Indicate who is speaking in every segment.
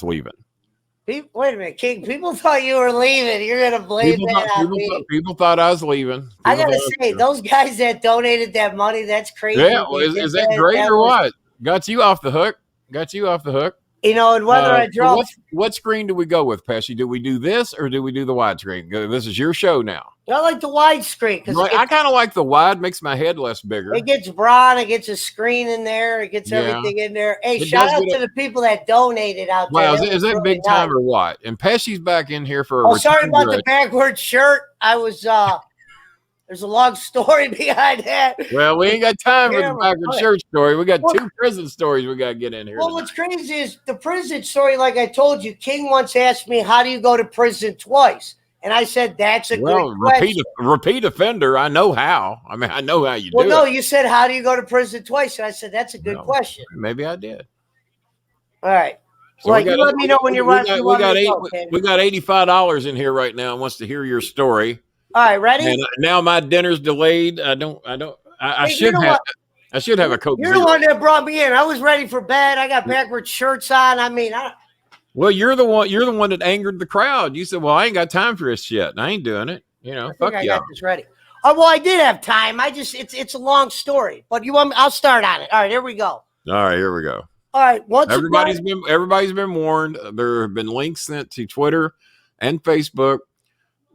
Speaker 1: leaving.
Speaker 2: Wait a minute, King. People thought you were leaving. You're gonna blame that on me.
Speaker 1: People thought I was leaving.
Speaker 2: I gotta say, those guys that donated that money, that's crazy.
Speaker 1: Yeah, well, is that great or what? Got you off the hook.
Speaker 2: You know, and whether I drove.
Speaker 1: What screen do we go with, Pesci? Do we do this or do we do the widescreen? This is your show now.
Speaker 2: I like the widescreen because
Speaker 1: I kind of like the wide. Makes my head less bigger.
Speaker 2: It gets broad. It gets a screen in there. It gets everything in there. Hey, shout out to the people that donated out there.
Speaker 1: Wow, is that big time or what? And Pesci's back in here for.
Speaker 2: Oh, sorry about the backward shirt. I was. There's a long story behind that.
Speaker 1: Well, we ain't got time for the backward shirt story. We got two prison stories we got to get in here.
Speaker 2: Well, what's crazy is the prison story. Like I told you, King once asked me, "How do you go to prison twice?" And I said, "That's a good question."
Speaker 1: Repeat offender. I know how. I mean, I know how you do it.
Speaker 2: Well, no, you said, "How do you go to prison twice?" And I said, "That's a good question."
Speaker 1: Maybe I did.
Speaker 2: All right. So well, you let me know when you're ready.
Speaker 1: We got $85 in here right now. And wants to hear your story.
Speaker 2: All right, ready?
Speaker 1: And now my dinner's delayed. I should have a Coke.
Speaker 2: You're the one that brought me in. I was ready for bed. I got backward shirts on. I mean,
Speaker 1: well, you're the one that angered the crowd. You said, "Well, I ain't got time for this shit. And I ain't doing it." You know, fuck you. I got
Speaker 2: this ready. Oh, well, I did have time. It's a long story, but you want me? I'll start on it. All right, here we go.
Speaker 1: All right, here we go.
Speaker 2: All right,
Speaker 1: everybody's been warned. There have been links sent to Twitter and Facebook.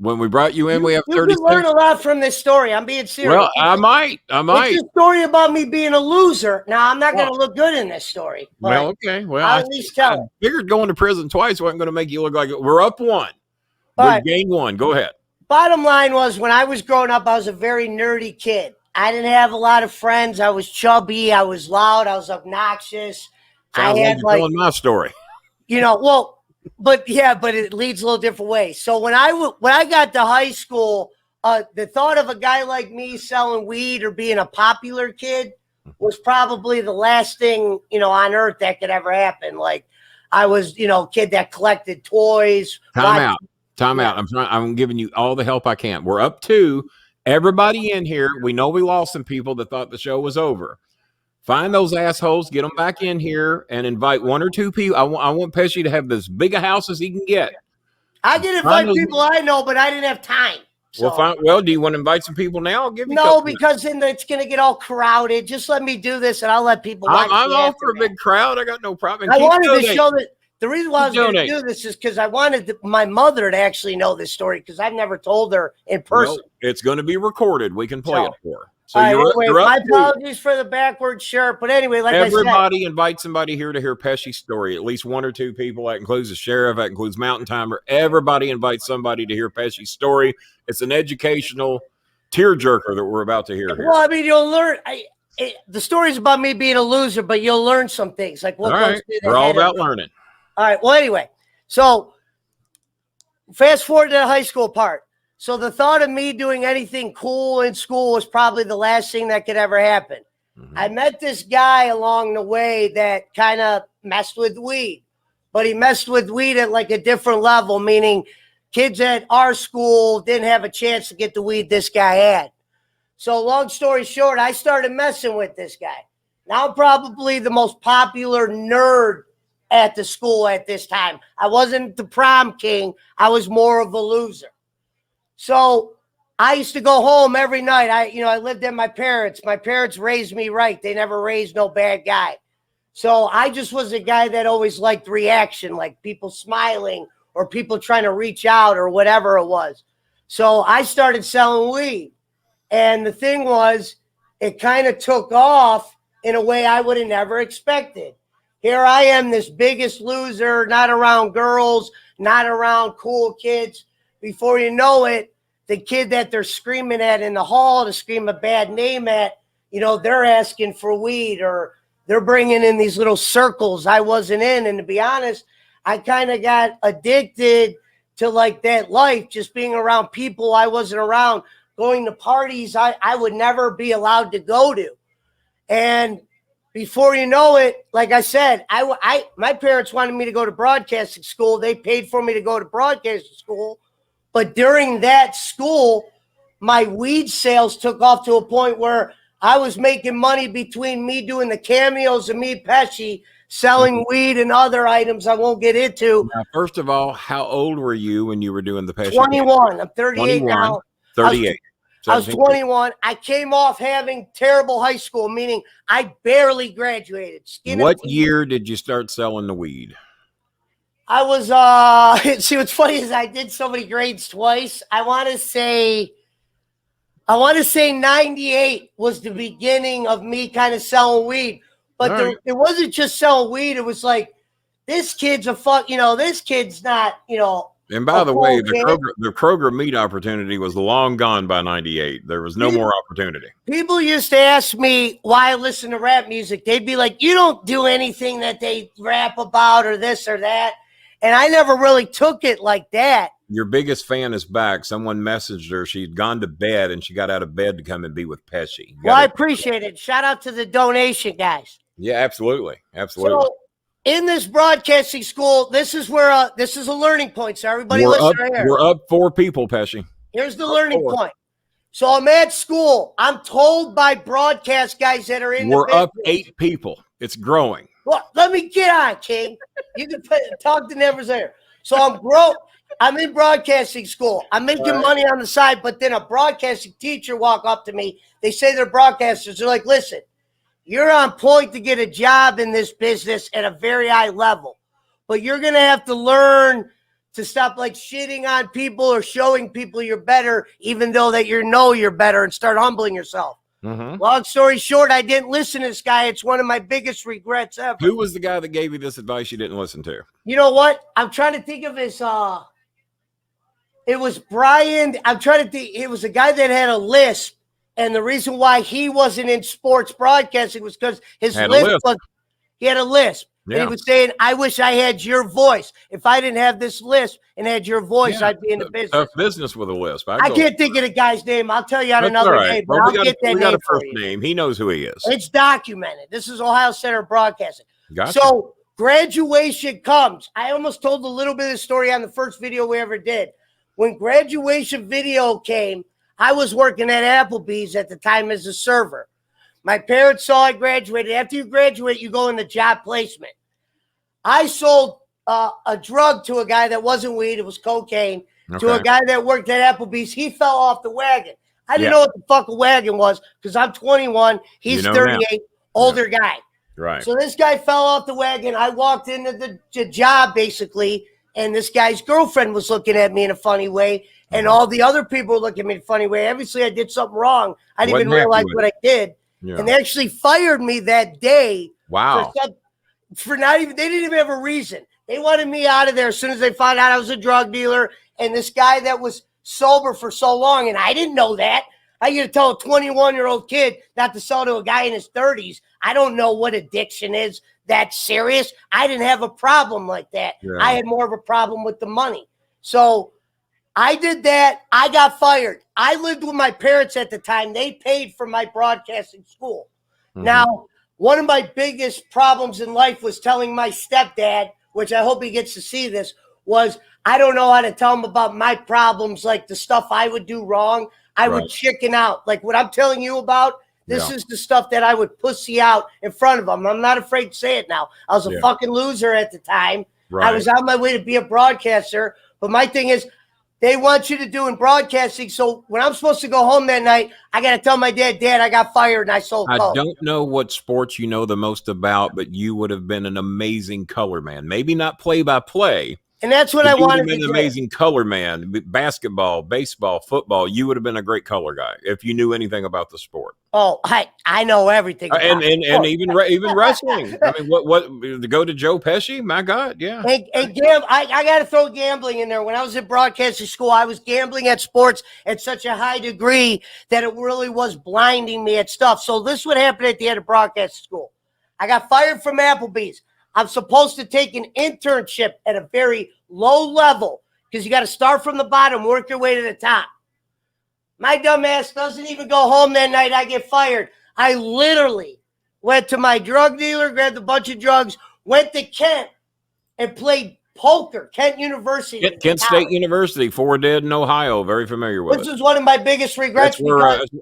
Speaker 1: When we brought you in, we have 30
Speaker 2: seconds. You learn a lot from this story. I'm being serious.
Speaker 1: Well, I might.
Speaker 2: It's a story about me being a loser. Now, I'm not going to look good in this story.
Speaker 1: Well, okay. Well,
Speaker 2: I'll at least tell it.
Speaker 1: I figured going to prison twice wasn't going to make you look like it. We're up one. We gained one. Go ahead.
Speaker 2: Bottom line was, when I was growing up, I was a very nerdy kid. I didn't have a lot of friends. I was chubby. I was loud. I was obnoxious.
Speaker 1: Sounds like you're telling my story.
Speaker 2: You know, but it leads a little different way. So when I got to high school, the thought of a guy like me selling weed or being a popular kid was probably the last thing, on earth that could ever happen. Like I was, a kid that collected toys.
Speaker 1: Time out. I'm giving you all the help I can. We're up to everybody in here. We know we lost some people that thought the show was over. Find those assholes, get them back in here, and invite one or two people. I want Pesci to have as big a house as he can get.
Speaker 2: I did invite people I know, but I didn't have time. So.
Speaker 1: Well, do you want to invite some people now? I'll give you
Speaker 2: because then it's going to get all crowded. Just let me do this, and I'll let people watch.
Speaker 1: I'm all for a big crowd. I got no problem.
Speaker 2: I wanted to show that. The reason why I was going to do this is because I wanted my mother to actually know this story because I've never told her in person.
Speaker 1: Well, it's going to be recorded. We can play it for her. So
Speaker 2: my apologies for the backward shirt, but anyway,
Speaker 1: everybody invite somebody here to hear Pesci's story. At least one or two people. That includes the sheriff. That includes Mountain Timer. Everybody invite somebody to hear Pesci's story. It's an educational tearjerker that we're about to hear here.
Speaker 2: Well, I mean, you'll learn. The story's about me being a loser, but you'll learn some things. Like what goes through the
Speaker 1: We're all about learning.
Speaker 2: All right. Well, anyway, so fast forward to the high school part. So the thought of me doing anything cool in school was probably the last thing that could ever happen. Mm-hmm. I met this guy along the way that kind of messed with weed, but he messed with weed at like a different level, meaning kids at our school didn't have a chance to get the weed this guy had. So long story short, I started messing with this guy. Now I'm probably the most popular nerd at the school at this time. I wasn't the prom king. I was more of a loser. So I used to go home every night. I lived at my parents. My parents raised me right. They never raised no bad guy. So I just was a guy that always liked reaction, like people smiling or people trying to reach out or whatever it was. So I started selling weed. And the thing was, it kind of took off in a way I would have never expected. Here I am, this biggest loser, not around girls, not around cool kids. Before you know it, the kid that they're screaming at in the hall to scream a bad name at, they're asking for weed or they're bringing in these little circles I wasn't in. And to be honest, I kind of got addicted to like that life, just being around people I wasn't around, going to parties I would never be allowed to go to. And before you know it, like I said, my parents wanted me to go to broadcasting school. They paid for me to go to broadcasting school. But during that school, my weed sales took off to a point where I was making money between me doing the cameos and me, Pesci, selling weed and other items I won't get into.
Speaker 1: Now, first of all, how old were you when you were doing the Pesci?
Speaker 2: 21. I'm 38 now.
Speaker 1: 38.
Speaker 2: I was 21. I came off having terrible high school, meaning I barely graduated.
Speaker 1: What year did you start selling the weed?
Speaker 2: I was, see, what's funny is I did so many grades twice. I want to say 98 was the beginning of me kind of selling weed. But it wasn't just selling weed. It was like, this kid's this kid's not,
Speaker 1: And by the way, the Kroger meat opportunity was long gone by 98. There was no more opportunity.
Speaker 2: People used to ask me why I listen to rap music. They'd be like, you don't do anything that they rap about or this or that. And I never really took it like that.
Speaker 1: Your biggest fan is back. Someone messaged her. She'd gone to bed and she got out of bed to come and be with Pesci.
Speaker 2: Well, I appreciate it. Shout out to the donation guys.
Speaker 1: Yeah, absolutely. Absolutely.
Speaker 2: So, in this broadcasting school, this is where this is a learning point. So everybody listen here.
Speaker 1: We're up 4 people, Pesci.
Speaker 2: Here's the learning point. So I'm at school. I'm told by broadcast guys that are in
Speaker 1: We're up 8 people. It's growing.
Speaker 2: Well, let me get on, King. You can talk to numbers there. So I'm broke. I'm in broadcasting school. I'm making money on the side, but then a broadcasting teacher walk up to me. They say they're broadcasters. They're like, listen, you're on point to get a job in this business at a very high level, but you're going to have to learn to stop like shitting on people or showing people you're better, even though that you're better, and start humbling yourself. Mm-hmm. Long story short, I didn't listen to this guy. It's one of my biggest regrets ever.
Speaker 1: Who was the guy that gave you this advice you didn't listen to?
Speaker 2: You know what? I'm trying to think of his, it was Brian. I'm trying to think. It was a guy that had a lisp. And the reason why he wasn't in sports broadcasting was because his lisp was, he had a lisp. Yeah. And he was saying, I wish I had your voice. If I didn't have this lisp and had your voice, I'd be in the business.
Speaker 1: Tough business with a lisp.
Speaker 2: I can't think of the guy's name. I'll tell you on another day, but I'll get that name. We got a first name.
Speaker 1: He knows who he is.
Speaker 2: It's documented. This is Ohio Center Broadcasting.
Speaker 1: Gotcha.
Speaker 2: So graduation comes. I almost told a little bit of the story on the first video we ever did. When graduation video came, I was working at Applebee's at the time as a server. My parents saw I graduated. After you graduate, you go into job placement. I sold a drug to a guy that wasn't weed. It was cocaine. Okay. To a guy that worked at Applebee's. He fell off the wagon. I didn't know what the fuck a wagon was because I'm 21. He's 38, older guy.
Speaker 1: Right.
Speaker 2: So this guy fell off the wagon. I walked into the job basically, and this guy's girlfriend was looking at me in a funny way. And all the other people were looking at me in a funny way. Obviously, I did something wrong. I didn't even realize what I did. Yeah. And they actually fired me that day.
Speaker 1: Wow.
Speaker 2: For not even, they didn't even have a reason. They wanted me out of there as soon as they found out I was a drug dealer. And this guy that was sober for so long, and I didn't know that. I get to tell a 21-year-old kid not to sell to a guy in his 30s. I don't know what addiction is that serious. I didn't have a problem like that. Yeah. I had more of a problem with the money. So I did that. I got fired. I lived with my parents at the time. They paid for my broadcasting school. Mm-hmm. Now, one of my biggest problems in life was telling my stepdad, which I hope he gets to see this, was I don't know how to tell him about my problems, like the stuff I would do wrong. I would chicken out. Like what I'm telling you about, this is the stuff that I would pussy out in front of him. I'm not afraid to say it now. I was a fucking loser at the time. Right. I was on my way to be a broadcaster. But my thing is, they want you to do in broadcasting. So when I'm supposed to go home that night, I got to tell my dad, I got fired and I sold coke.
Speaker 1: I don't know what sports you know the most about, but you would have been an amazing color man. Maybe not play-by-play.
Speaker 2: And that's what I wanted to do.
Speaker 1: You would have been an amazing color man. Basketball, baseball, football. You would have been a great color guy if you knew anything about the sport.
Speaker 2: Oh, I know everything.
Speaker 1: And even wrestling. I mean, what to go to Joe Pesci? My God, yeah.
Speaker 2: I got to throw gambling in there. When I was in broadcasting school, I was gambling at sports at such a high degree that it really was blinding me at stuff. So this would happen at the end of broadcasting school. I got fired from Applebee's. I'm supposed to take an internship at a very low level because you got to start from the bottom, work your way to the top. My dumb ass doesn't even go home that night. I get fired. I literally went to my drug dealer, grabbed a bunch of drugs, went to Kent and played poker. Kent University.
Speaker 1: Kent State University, 4 dead in Ohio. Very familiar with it.
Speaker 2: This is one of my biggest regrets.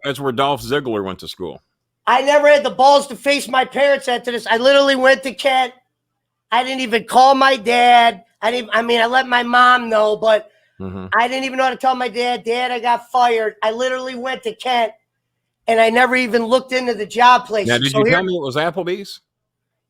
Speaker 1: That's where Dolph Ziggler went to school.
Speaker 2: I never had the balls to face my parents after this. I literally went to Kent. I didn't even call my dad. I let my mom know, but I didn't even know how to tell my dad. Dad, I got fired. I literally went to Kent, and I never even looked into the job place.
Speaker 1: Now, did you tell me it was Applebee's?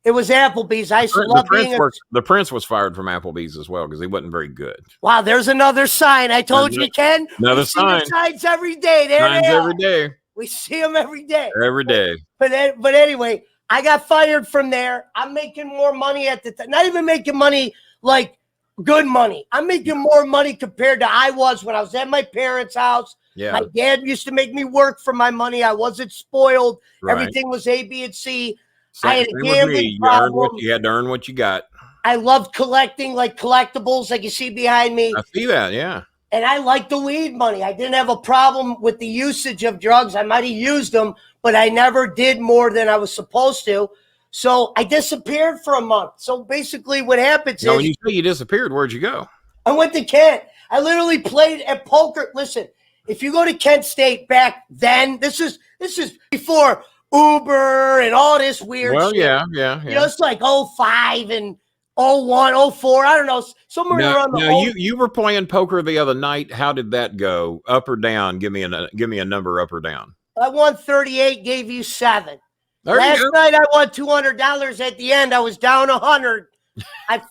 Speaker 2: It was Applebee's. I used to love being
Speaker 1: the Prince was fired from Applebee's as well because he wasn't very good.
Speaker 2: Wow, there's another sign. I told you, Ken.
Speaker 1: Another sign.
Speaker 2: Signs every day.
Speaker 1: Signs every day.
Speaker 2: We see them every day.
Speaker 1: Every day.
Speaker 2: But anyway, I got fired from there. I'm making more money at the time. Not even making money like good money. I'm making more money compared to I was when I was at my parents' house.
Speaker 1: Yeah.
Speaker 2: My dad used to make me work for my money. I wasn't spoiled. Right. Everything was A, B, and C. I had a gambling problem.
Speaker 1: You had to earn what you got.
Speaker 2: I loved collecting like collectibles like you see behind me.
Speaker 1: I see that, yeah.
Speaker 2: And I liked the weed money. I didn't have a problem with the usage of drugs. I might have used them, but I never did more than I was supposed to. So I disappeared for a month. So basically what happens is...
Speaker 1: When you say you disappeared, where'd you go?
Speaker 2: I went to Kent. I literally played at poker. Listen, if you go to Kent State back then, this is before Uber and all this weird shit.
Speaker 1: Yeah.
Speaker 2: You know, it's like 05 and 01, 04. I don't know. Somewhere around the
Speaker 1: Now you were playing poker the other night. How did that go? Up or down? Give me a number up or down.
Speaker 2: I won 38, gave you 7.
Speaker 1: Last
Speaker 2: night I won $200 at the end. I was down 100. I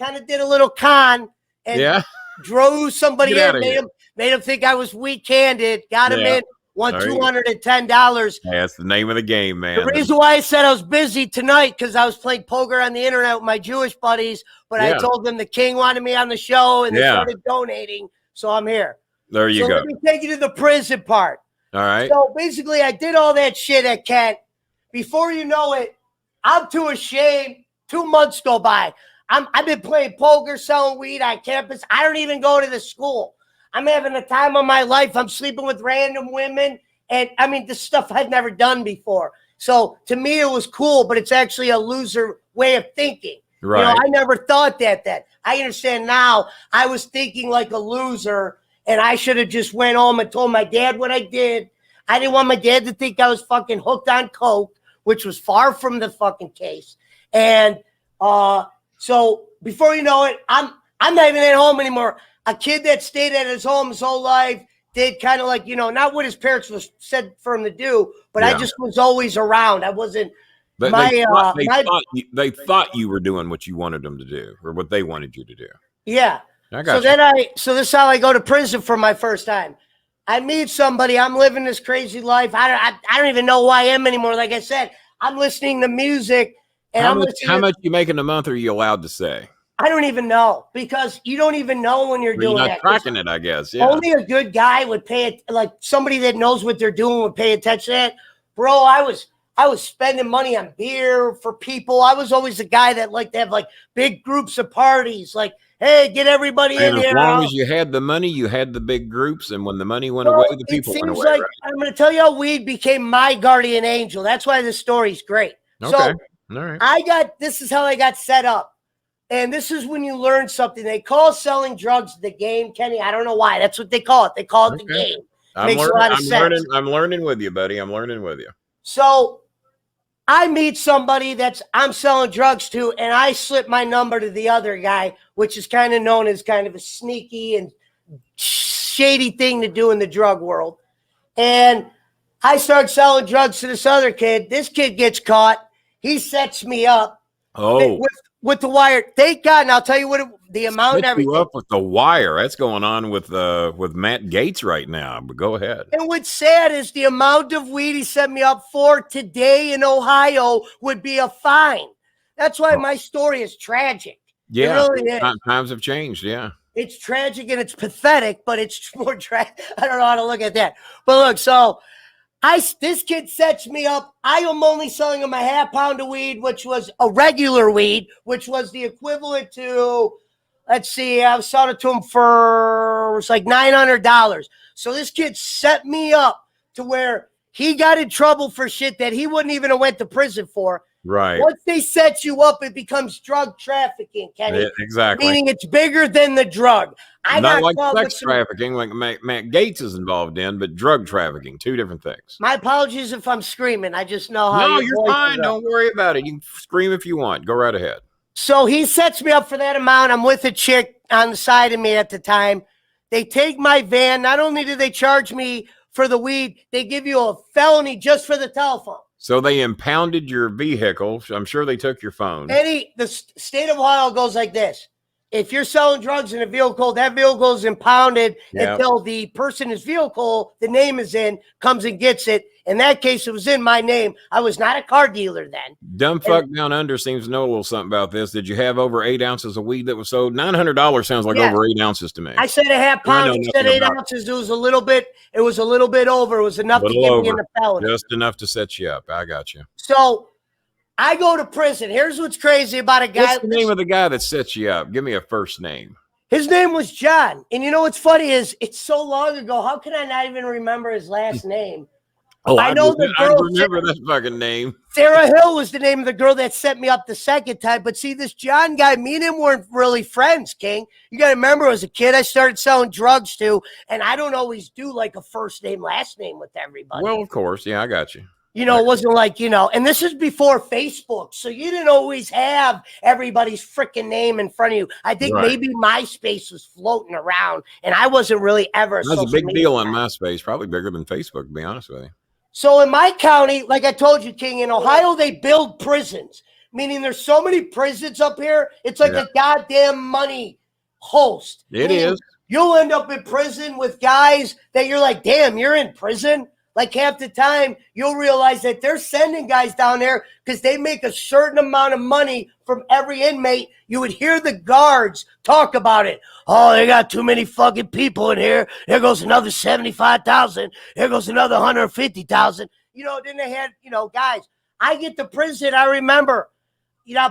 Speaker 2: kind of did a little con and drew somebody in, made him think I was weak-handed, got him in, won $210.
Speaker 1: That's the name of the game, man.
Speaker 2: The reason why I said I was busy tonight because I was playing poker on the internet with my Jewish buddies, but I told them the king wanted me on the show and they started donating, so I'm here.
Speaker 1: There you go.
Speaker 2: Let me take you to the prison part.
Speaker 1: All right.
Speaker 2: So basically, I did all that shit at Kent. Before you know it, I'm too ashamed. 2 months go by. I've been playing poker, selling weed on campus. I don't even go to the school. I'm having the time of my life. I'm sleeping with random women. And I mean, this stuff I'd never done before. So to me, it was cool, but it's actually a loser way of thinking.
Speaker 1: Right.
Speaker 2: You know, I never thought that. I understand now. I was thinking like a loser, and I should have just went home and told my dad what I did. I didn't want my dad to think I was fucking hooked on coke, which was far from the fucking case. And so before you know it, I'm not even at home anymore. A kid that stayed at his home his whole life did kind of like, you know, not what his parents was said for him to do, but I just was always around. I wasn't.
Speaker 1: They thought you were doing what you wanted them to do, or what they wanted you to do.
Speaker 2: Yeah.
Speaker 1: I got
Speaker 2: So this is how I go to prison for my first time. I meet somebody. I'm living this crazy life. I don't even know who I am anymore. Like I said, I'm listening to music. And
Speaker 1: how much you make in a month are you allowed to say?
Speaker 2: I don't even know, because you don't even know when you're doing that.
Speaker 1: You're not tracking it, I guess. Yeah.
Speaker 2: Only a good guy would pay it. Like somebody that knows what they're doing would pay attention to it. Bro, I was spending money on beer for people. I was always the guy that liked to have like big groups of parties. Like, hey, get everybody in here.
Speaker 1: As long as you had the money, you had the big groups. And when the money went away, the people went away.
Speaker 2: Like, I'm going to tell you how weed became my guardian angel. That's why this story's great.
Speaker 1: Okay.
Speaker 2: So
Speaker 1: all right.
Speaker 2: This is how I got set up. And this is when you learn something. They call selling drugs the game, Kenny. I don't know why. That's what they call it. They call it the game. Makes a lot of sense.
Speaker 1: I'm learning with you, buddy. I'm learning with you.
Speaker 2: So I meet somebody I'm selling drugs to, and I slip my number to the other guy, which is kind of known as kind of a sneaky and shady thing to do in the drug world. And I start selling drugs to this other kid. This kid gets caught. He sets me up.
Speaker 1: Oh.
Speaker 2: With the wire. Thank God. And I'll tell you what the amount of everything.
Speaker 1: You up with the wire. That's going on with Matt Gaetz right now. But go ahead.
Speaker 2: And what's sad is the amount of weed he set me up for today in Ohio would be a fine. That's why my story is tragic.
Speaker 1: Yeah.
Speaker 2: It really is.
Speaker 1: Times have changed. Yeah.
Speaker 2: It's tragic and it's pathetic, but it's more tragic. I don't know how to look at that. But look, so this kid sets me up. I am only selling him a half pound of weed, which was a regular weed, which was the equivalent to, let's see, I was selling it to him for, it was like $900. So this kid set me up to where he got in trouble for shit that he wouldn't even have went to prison for.
Speaker 1: Right.
Speaker 2: Once they set you up, it becomes drug trafficking, Kenny.
Speaker 1: Yeah, exactly.
Speaker 2: Meaning it's bigger than the drug.
Speaker 1: Not like sex trafficking, like Matt Gaetz is involved in, but drug trafficking, two different things.
Speaker 2: My apologies if I'm screaming. I just know how.
Speaker 1: No, you're fine. Don't worry about it. You can scream if you want. Go right ahead.
Speaker 2: So he sets me up for that amount. I'm with a chick on the side of me at the time. They take my van. Not only do they charge me for the weed, they give you a felony just for the telephone.
Speaker 1: So they impounded your vehicle. I'm sure they took your phone.
Speaker 2: The state of Ohio goes like this. If you're selling drugs in a vehicle, that vehicle is impounded until the person whose vehicle the name is in comes and gets it. In that case, it was in my name. I was not a car dealer then.
Speaker 1: Dumb fuck down under seems to know a little something about this. Did you have over 8 ounces of weed that was sold? $900 sounds like over 8 ounces to me.
Speaker 2: I said a half pound. You said 8 ounces. It was a little bit. It was a little bit over. It was enough to get me in the felony.
Speaker 1: Just enough to set you up. I got you.
Speaker 2: So I go to prison. Here's what's crazy about a guy.
Speaker 1: What's the name of the guy that sets you up? Give me a first name.
Speaker 2: His name was John. And you know what's funny is it's so long ago. How can I not even remember his last name?
Speaker 1: Oh,
Speaker 2: I know the girl.
Speaker 1: I remember that fucking name.
Speaker 2: Sarah Hill was the name of the girl that set me up the second time. But see, this John guy, me and him weren't really friends, King. You got to remember, as a kid, I started selling drugs too. And I don't always do like a first name, last name with everybody.
Speaker 1: Well, of course. Yeah, I got you.
Speaker 2: You know, it wasn't like, and this is before Facebook. So you didn't always have everybody's freaking name in front of you. I think maybe MySpace was floating around and I wasn't really ever.
Speaker 1: That was a big deal on MySpace, probably bigger than Facebook, to be honest with you.
Speaker 2: So in my county, like I told you, King, in Ohio, they build prisons, meaning there's so many prisons up here. It's like a goddamn money host.
Speaker 1: It is.
Speaker 2: You'll end up in prison with guys that you're like, damn, you're in prison. Like half the time, you'll realize that they're sending guys down there because they make a certain amount of money from every inmate. You would hear the guards talk about it. Oh, they got too many fucking people in here. There goes another 75,000. There goes another 150,000. Then they had, guys. I get to prison. I remember,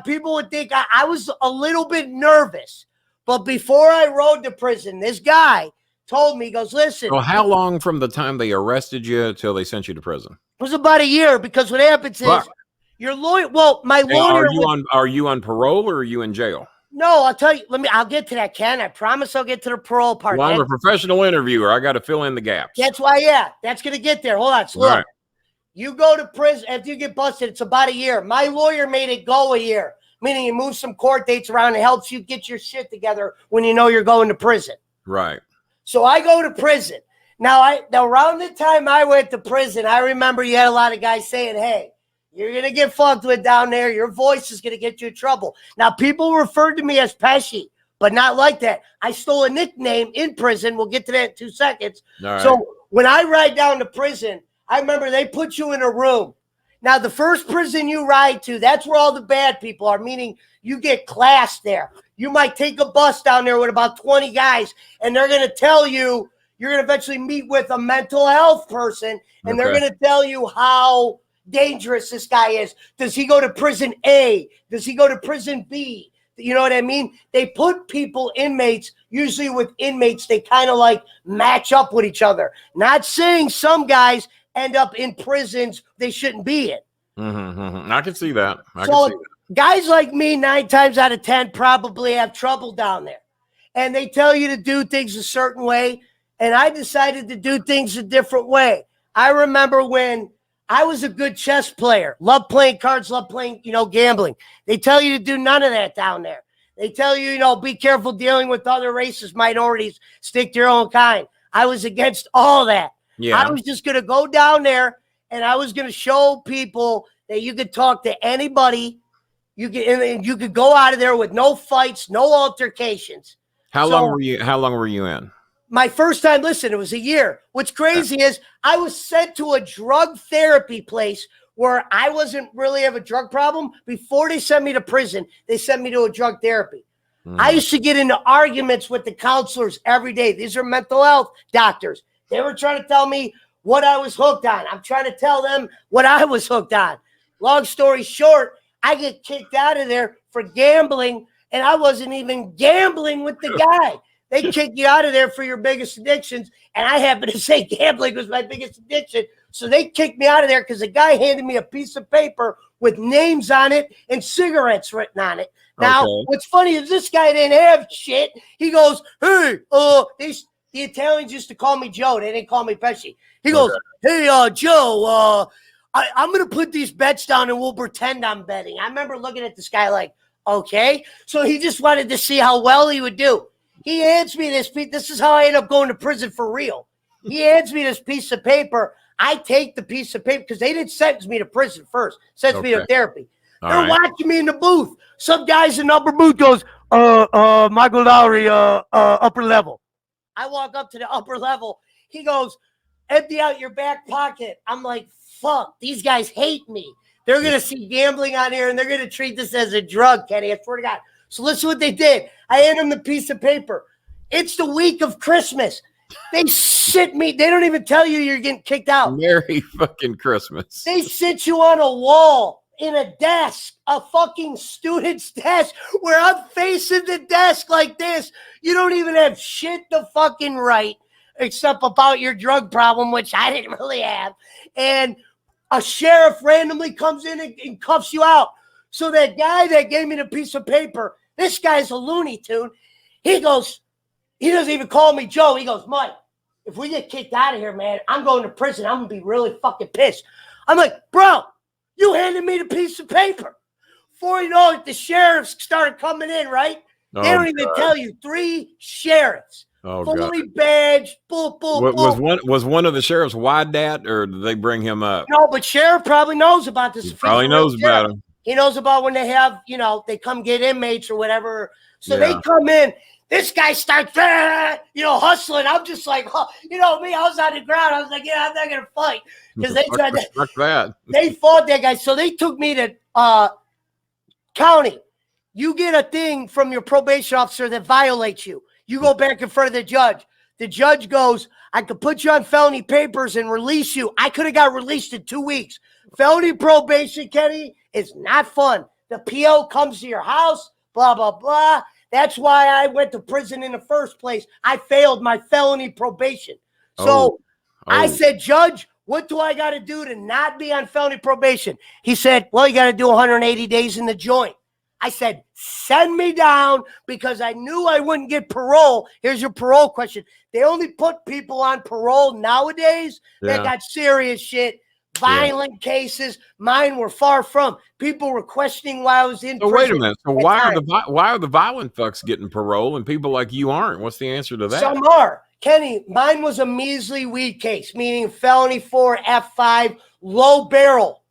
Speaker 2: people would think I was a little bit nervous. But before I rode to prison, this guy told me, he goes, listen.
Speaker 1: Well, how long from the time they arrested you till they sent you to prison?
Speaker 2: It was about a year because what happens is your lawyer. Well, my lawyer.
Speaker 1: Are you on parole or are you in jail?
Speaker 2: No, I'll tell you. I'll get to that, Ken. I promise I'll get to the parole part.
Speaker 1: Well, I'm a professional interviewer. I got to fill in the gaps.
Speaker 2: That's why, that's going to get there. Hold on. So look, you go to prison. After you get busted, it's about a year. My lawyer made it go a year, meaning you move some court dates around. It helps you get your shit together when you know you're going to prison.
Speaker 1: Right.
Speaker 2: So I go to prison. Now, around the time I went to prison, I remember you had a lot of guys saying, hey, you're going to get fucked with down there. Your voice is going to get you in trouble. Now, people referred to me as Pesci, but not like that. I stole a nickname in prison. We'll get to that in 2 seconds.
Speaker 1: Right.
Speaker 2: So when I ride down to prison, I remember they put you in a room. Now, the first prison you ride to, that's where all the bad people are, meaning you get classed there. You might take a bus down there with about 20 guys, and they're going to tell you, you're going to eventually meet with a mental health person, and they're going to tell you how dangerous this guy is. Does he go to prison A? Does he go to prison B? You know what I mean? They put people, inmates, usually with inmates, they kind of like match up with each other. Not saying some guys end up in prisons they shouldn't be in.
Speaker 1: I can see that.
Speaker 2: Guys like me, 9 times out of 10, probably have trouble down there. And they tell you to do things a certain way. And I decided to do things a different way. I remember when I was a good chess player, loved playing cards, loved playing, gambling. They tell you to do none of that down there. They tell you, be careful dealing with other races, minorities, stick to your own kind. I was against all that. Yeah. I was just going to go down there and I was going to show people that you could talk to anybody. You could go out of there with no fights, no altercations.
Speaker 1: How long were you in?
Speaker 2: My first time, listen, it was a year. What's crazy is I was sent to a drug therapy place where I wasn't really have a drug problem. Before they sent me to prison, they sent me to a drug therapy. I used to get into arguments with the counselors every day. These are mental health doctors. They were trying to tell me what I was hooked on. I'm trying to tell them what I was hooked on. Long story short, I get kicked out of there for gambling, and I wasn't even gambling with the guy. They kick you out of there for your biggest addictions, and I happen to say gambling was my biggest addiction. So they kicked me out of there because the guy handed me a piece of paper with names on it and cigarettes written on it. Now, what's funny is this guy didn't have shit. He goes, hey, the Italians used to call me Joe. They didn't call me Pesci. He goes, hey, Joe, I'm going to put these bets down and we'll pretend I'm betting. I remember looking at this guy like, Okay. So he just wanted to see how well he would do. He hands me this piece. This is how I end up going to prison for real. He hands me this piece of paper. I take the piece of paper because they didn't sentence me to prison first. Sentence me to therapy. They're watching me in the booth. Some guys in the upper booth goes, Michael Laurie, upper level. I walk up to the upper level. He goes, empty out your back pocket. I'm like, fuck, these guys hate me. They're going to see gambling on here, and they're going to treat this as a drug, Kenny. I swear to God. So listen what they did. I hand them the piece of paper. It's the week of Christmas. They sit me. They don't even tell you you're getting kicked out.
Speaker 1: Merry fucking Christmas.
Speaker 2: They sit you on a wall in a desk, a fucking student's desk, where I'm facing the desk like this. You don't even have shit to fucking write except about your drug problem, which I didn't really have. And a sheriff randomly comes in and cuffs you out. So that guy that gave me the piece of paper, this guy's a Looney Tune. He goes, he doesn't even call me Joe. He goes, Mike, if we get kicked out of here, man, I'm going to prison. I'm going to be really fucking pissed. I'm like, bro, you handed me the piece of paper. Before you know it, the sheriffs started coming in, right? They don't even tell you. 3 sheriffs. Fully badged. Boop, boop, boop.
Speaker 1: Was one of the sheriffs wide dat, or did they bring him up?
Speaker 2: No, but sheriff probably knows about this.
Speaker 1: He probably knows about him.
Speaker 2: He knows about when they have, they come get inmates or whatever. So they come in. This guy starts, hustling. I'm just like, me, I was on the ground. I was like, I'm not going to fight. Because they tried to.
Speaker 1: Fuck that.
Speaker 2: They fought that guy. So they took me to county. You get a thing from your probation officer that violates you. You go back in front of the judge. The judge goes, I could put you on felony papers and release you. I could have got released in 2 weeks. Felony probation, Kenny, is not fun. The PO comes to your house, blah, blah, blah. That's why I went to prison in the first place. I failed my felony probation. So I said, Judge, what do I got to do to not be on felony probation? He said, well, you got to do 180 days in the joint. I said, send me down because I knew I wouldn't get parole. Here's your parole question. They only put people on parole nowadays that got serious shit, violent cases. Mine were far from. People were questioning why I was in prison.
Speaker 1: Wait a minute. So why are the violent fucks getting parole and people like you aren't? What's the answer to that?
Speaker 2: Some are. Kenny, mine was a measly weed case, meaning felony 4, F5, low barrel.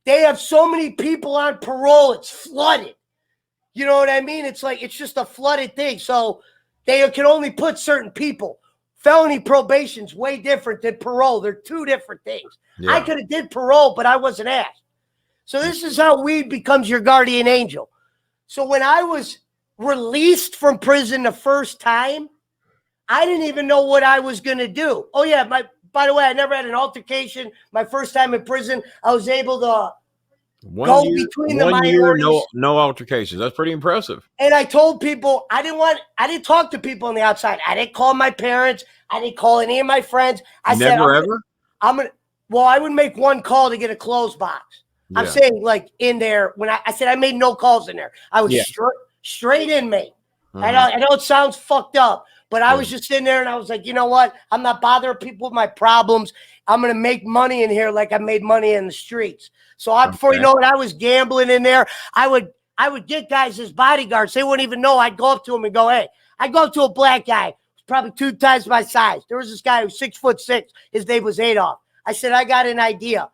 Speaker 2: They have so many people on parole, it's flooded. You know what I mean? It's like, it's just a flooded thing. So they can only put certain people. Felony probation's way different than parole. They're 2 different things. Yeah. I could have did parole, but I wasn't asked. So this is how weed becomes your guardian angel. So when I was released from prison the first time, I didn't even know what I was going to do. Oh, yeah. By the way, I never had an altercation. My first time in prison, I was able to go between the minorities.
Speaker 1: No altercations. That's pretty impressive.
Speaker 2: And I told people, I didn't talk to people on the outside. I didn't call my parents. I didn't call any of my friends. I said, I would make 1 call to get a clothes box. Yeah. I'm saying, like, in there, when I said I made no calls in there. I was straight inmate. Mm-hmm. I know it sounds fucked up, but I was just in there and I was like, you know what? I'm not bothering people with my problems. I'm going to make money in here like I made money in the streets. So before you know it, I was gambling in there. I would get guys as bodyguards. They wouldn't even know. I'd go up to them and go, hey. I'd go up to a black guy, probably 2 times my size. There was this guy who was 6'6". His name was Adolf. I said, I got an idea.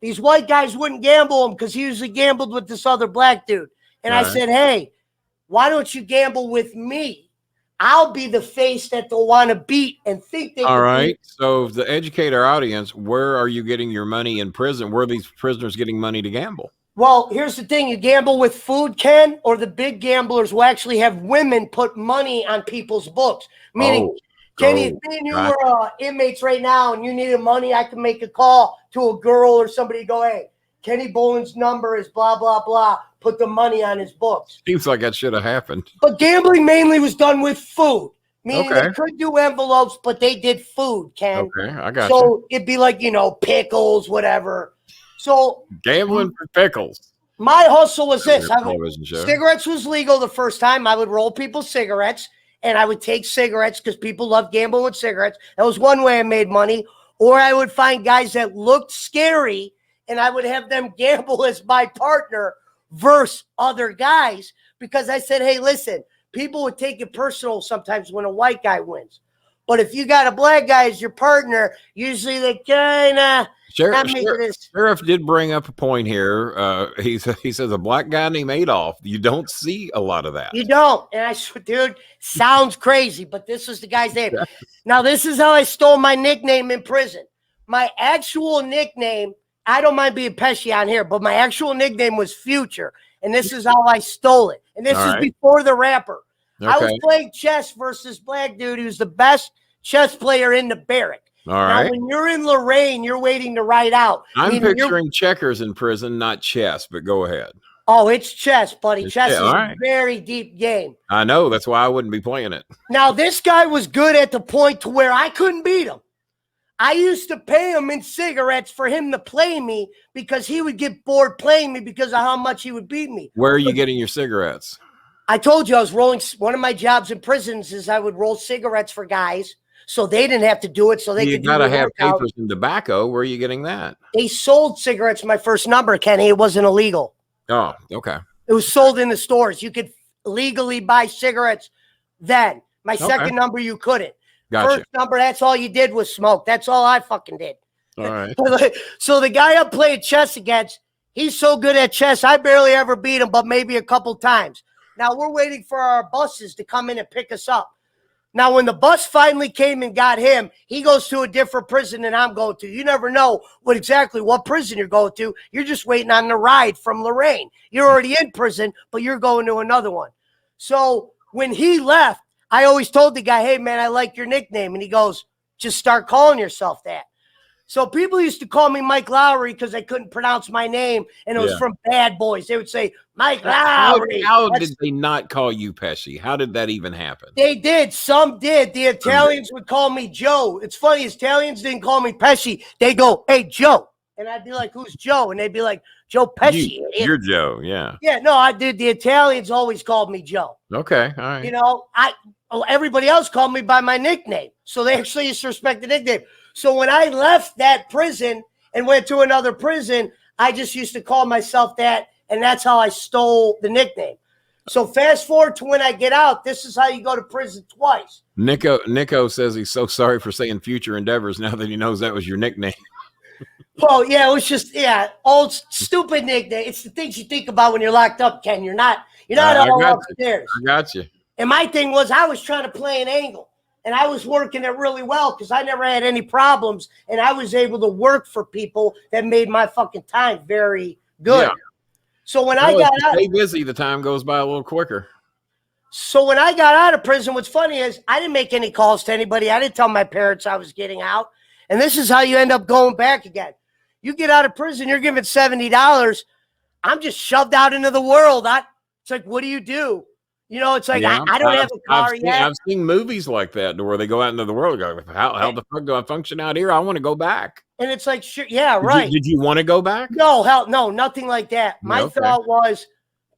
Speaker 2: These white guys wouldn't gamble him because he usually gambled with this other black dude. And I said, hey, why don't you gamble with me? I'll be the face that they'll want to beat and think they
Speaker 1: All right. Beat. So to educate our audience, where are you getting your money in prison? Where are these prisoners getting money to gamble?
Speaker 2: Well, here's the thing. You gamble with food, Ken, or the big gamblers will actually have women put money on people's books. Meaning, Kenny, if me and you were inmates right now and you needed money, I can make a call to a girl or somebody, go, hey, Kenny Bolin's number is blah, blah, blah. Put the money on his books.
Speaker 1: Seems like that should have happened.
Speaker 2: But gambling mainly was done with food. Meaning they could do envelopes, but they did food, Ken.
Speaker 1: Okay, I got
Speaker 2: So it'd be like, pickles, whatever. So
Speaker 1: gambling for pickles.
Speaker 2: My hustle was this. Cigarettes was legal the first time. I would roll people's cigarettes, and I would take cigarettes because people love gambling with cigarettes. That was one way I made money. Or I would find guys that looked scary, and I would have them gamble as my partner versus other guys, because I said, hey, listen, people would take it personal sometimes when a white guy wins. But if you got a black guy as your partner, usually they kind of
Speaker 1: Sheriff did bring up a point here. He says a black guy named Adolf. You don't see a lot of that.
Speaker 2: You don't. And dude, sounds crazy, but this is the guy's name. Now, this is how I stole my nickname in prison. My actual nickname, I don't mind being Pesci on here, but my actual nickname was Future. And this is how I stole it. And this is before the rapper. Okay. I was playing chess versus black dude who's the best chess player in the barrack.
Speaker 1: All right.
Speaker 2: Now, when you're in Lorraine, you're waiting to ride out.
Speaker 1: I'm picturing checkers in prison, not chess, but go ahead.
Speaker 2: Oh, it's chess, buddy. Chess is a very deep game.
Speaker 1: I know. That's why I wouldn't be playing it.
Speaker 2: Now, this guy was good at the point to where I couldn't beat him. I used to pay him in cigarettes for him to play me because he would get bored playing me because of how much he would beat me.
Speaker 1: Where are you getting your cigarettes?
Speaker 2: I told you I was rolling. One of my jobs in prisons is I would roll cigarettes for guys so they didn't have to do it. So they could do it. You got to have
Speaker 1: papers and tobacco. Where are you getting that?
Speaker 2: They sold cigarettes my first number, Kenny. It wasn't illegal.
Speaker 1: Oh, okay.
Speaker 2: It was sold in the stores. You could legally buy cigarettes then. My second number, you couldn't.
Speaker 1: Gotcha.
Speaker 2: First number, that's all you did was smoke. That's all I fucking did.
Speaker 1: All right.
Speaker 2: So the guy I'm playing chess against, he's so good at chess, I barely ever beat him, but maybe a couple times. Now we're waiting for our buses to come in and pick us up. Now, when the bus finally came and got him, he goes to a different prison than I'm going to. You never know exactly what prison you're going to. You're just waiting on the ride from Lorraine. You're already in prison, but you're going to another one. So when he left, I always told the guy, hey, man, I like your nickname. And he goes, just start calling yourself that. So people used to call me Mike Laurie because they couldn't pronounce my name, and it was from Bad Boys. They would say, Mike Laurie.
Speaker 1: How did they not call you Pesci? How did that even happen?
Speaker 2: They did. Some did. The Italians would call me Joe. It's funny. Italians didn't call me Pesci. They go, hey, Joe. And I'd be like, who's Joe? And they'd be like, Joe Pesci.
Speaker 1: You're Joe, yeah.
Speaker 2: Yeah, no, I did. The Italians always called me Joe.
Speaker 1: Okay, all right.
Speaker 2: You know, everybody else called me by my nickname. So they actually used to respect the nickname. So when I left that prison and went to another prison, I just used to call myself that, and that's how I stole the nickname. So fast forward to when I get out, this is how you go to prison twice.
Speaker 1: Nico says he's so sorry for saying future endeavors now that he knows that was your nickname.
Speaker 2: Oh, yeah, it was just, old stupid nickname. It's the things you think about when you're locked up, Ken. You're not all upstairs.
Speaker 1: I got you.
Speaker 2: And my thing was I was trying to play an angle. And I was working it really well because I never had any problems. And I was able to work for people that made my fucking time very good. Yeah. So when I got out,
Speaker 1: stay busy, the time goes by a little quicker.
Speaker 2: So when I got out of prison, what's funny is I didn't make any calls to anybody. I didn't tell my parents I was getting out. And this is how you end up going back again. You get out of prison, you're given $70. I'm just shoved out into the world. It's like, what do you do? You know, it's like, I don't have a car yet.
Speaker 1: I've seen movies like that where they go out into the world and go, how the fuck do I function out here? I want to go back.
Speaker 2: And it's like, sure, yeah, right.
Speaker 1: Did you want to go back?
Speaker 2: No, hell, no, nothing like that. My thought was,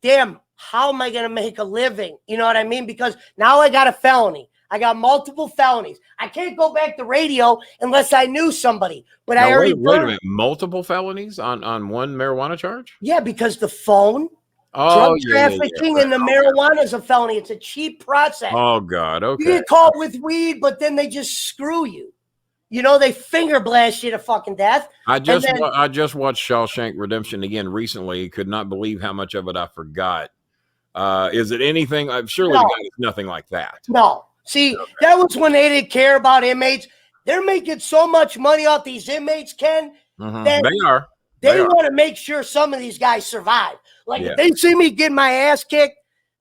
Speaker 2: damn, how am I going to make a living? You know what I mean? Because now I got a felony. I got multiple felonies. I can't go back to radio unless I knew somebody. But I already
Speaker 1: wait a minute, multiple felonies on one marijuana charge?
Speaker 2: Yeah, because the phone. Drug trafficking and the marijuana is a felony. It's a cheap process.
Speaker 1: Oh, God. Okay.
Speaker 2: You get caught with weed, but then they just screw you. You know, they finger blast you to fucking death.
Speaker 1: I just watched Shawshank Redemption again recently. Could not believe how much of it I forgot. Is it anything? Surely it's nothing like that.
Speaker 2: No. See, that was when they didn't care about inmates. They're making so much money off these inmates, Ken.
Speaker 1: That they are.
Speaker 2: They want to make sure some of these guys survive. Like if they see me get my ass kicked,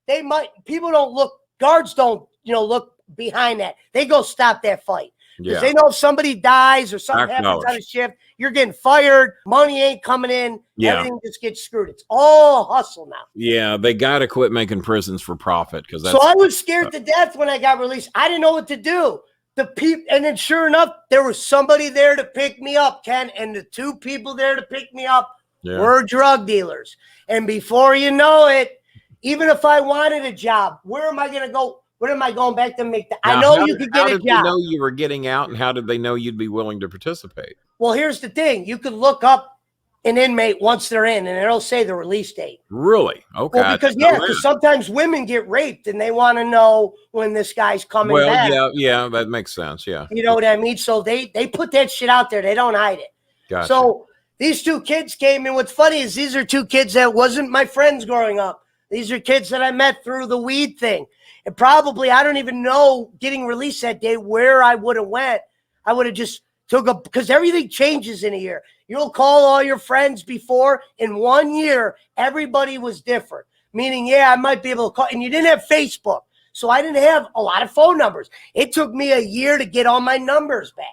Speaker 2: they might. People don't look. Guards don't, look behind that. They go stop that fight because they know if somebody dies or something happens on a shift, you're getting fired. Money ain't coming in. Everything just gets screwed. It's all hustle now.
Speaker 1: Yeah, they got to quit making prisons for profit because.
Speaker 2: So I was scared to death when I got released. I didn't know what to do. And then sure enough, there was somebody there to pick me up, Ken, and the two people there to pick me up were drug dealers. And before you know it, even if I wanted a job, where am I going to go? Where am I going back to make that? I know you could get a job. How did they know
Speaker 1: you were getting out, and how did they know you'd be willing to participate?
Speaker 2: Well, here's the thing. You could look up an inmate once they're in, and it'll say the release date.
Speaker 1: Really? Okay.
Speaker 2: Well, because sometimes women get raped and they want to know when this guy's coming back.
Speaker 1: Yeah, that makes sense. Yeah.
Speaker 2: You know what I mean? So they put that shit out there. They don't hide it.
Speaker 1: Gotcha.
Speaker 2: So these two kids came in. What's funny is these are two kids that wasn't my friends growing up. These are kids that I met through the weed thing. And probably, I don't even know, getting released that day where I would have went. I would have just because everything changes in a year. You'll call all your friends before. In 1 year, everybody was different. Meaning, yeah, I might be able to call. And you didn't have Facebook. So I didn't have a lot of phone numbers. It took me a year to get all my numbers back.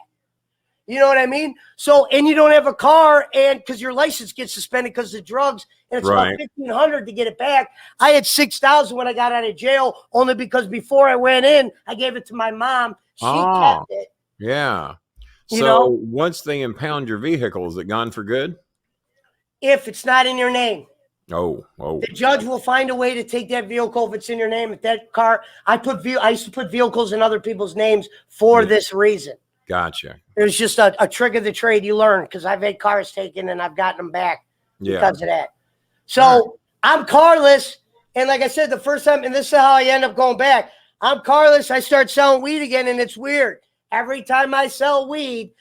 Speaker 2: You know what I mean? So, and you don't have a car, and because your license gets suspended because of drugs, and it's about $1,500 to get it back. I had $6,000 when I got out of jail, only because before I went in, I gave it to my mom. She kept it.
Speaker 1: Yeah.
Speaker 2: You know?
Speaker 1: Once they impound your vehicle, is it gone for good?
Speaker 2: If it's not in your name.
Speaker 1: Oh.
Speaker 2: The judge will find a way to take that vehicle if it's in your name. If that car, I used to put vehicles in other people's names for this reason.
Speaker 1: Gotcha.
Speaker 2: There's just a trick of the trade you learn, because I've had cars taken and I've gotten them back because of that. So I'm carless. And like I said, the first time, and this is how I end up going back, I'm carless. I start selling weed again, and it's weird. Every time I sell weed,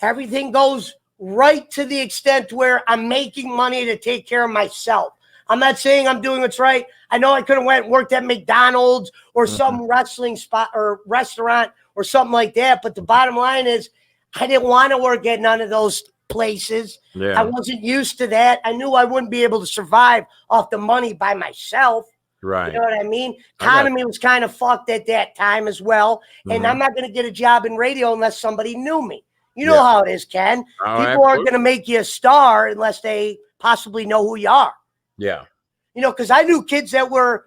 Speaker 2: everything goes right to the extent where I'm making money to take care of myself. I'm not saying I'm doing what's right. I know I could have went and worked at McDonald's or some wrestling spot or restaurant or something like that. But the bottom line is, I didn't want to work at none of those places.
Speaker 1: Yeah.
Speaker 2: I wasn't used to that. I knew I wouldn't be able to survive off the money by myself.
Speaker 1: Right.
Speaker 2: You know what I mean? Economy was kind of fucked at that time as well. And I'm not going to get a job in radio unless somebody knew me. You know how it is, Ken. People aren't going to make you a star unless they possibly know who you are.
Speaker 1: Yeah.
Speaker 2: You know, because I knew kids that were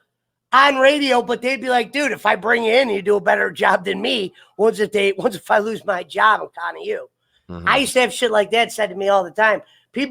Speaker 2: on radio, but they'd be like, dude, if I bring you in, you do a better job than me. Once if I lose my job, I'm kind of you. I used to have shit like that said to me all the time. You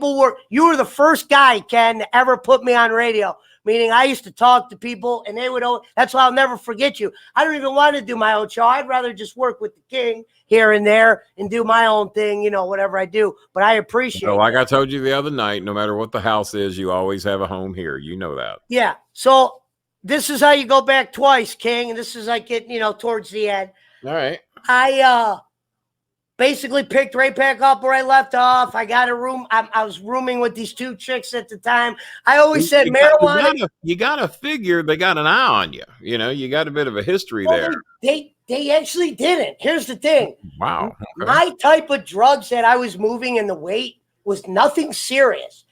Speaker 2: were the first guy, Ken, to ever put me on radio. Meaning I used to talk to people and they would, that's why I'll never forget you. I don't even want to do my own show. I'd rather just work with the king here and there and do my own thing, you know, whatever I do. But I appreciate it.
Speaker 1: Like I told you the other night, no matter what the house is, you always have a home here. You know that.
Speaker 2: Yeah. So this is how you go back twice, King. And this is like getting, you know, towards the end.
Speaker 1: All right.
Speaker 2: I basically picked right back up where I left off. I got a room. I was rooming with these two chicks at the time. I always said marijuana.
Speaker 1: You gotta figure they got an eye on you. You know, you got a bit of a history there.
Speaker 2: They actually didn't. Here's the thing.
Speaker 1: Wow. Okay.
Speaker 2: My type of drugs that I was moving in the weight was nothing serious.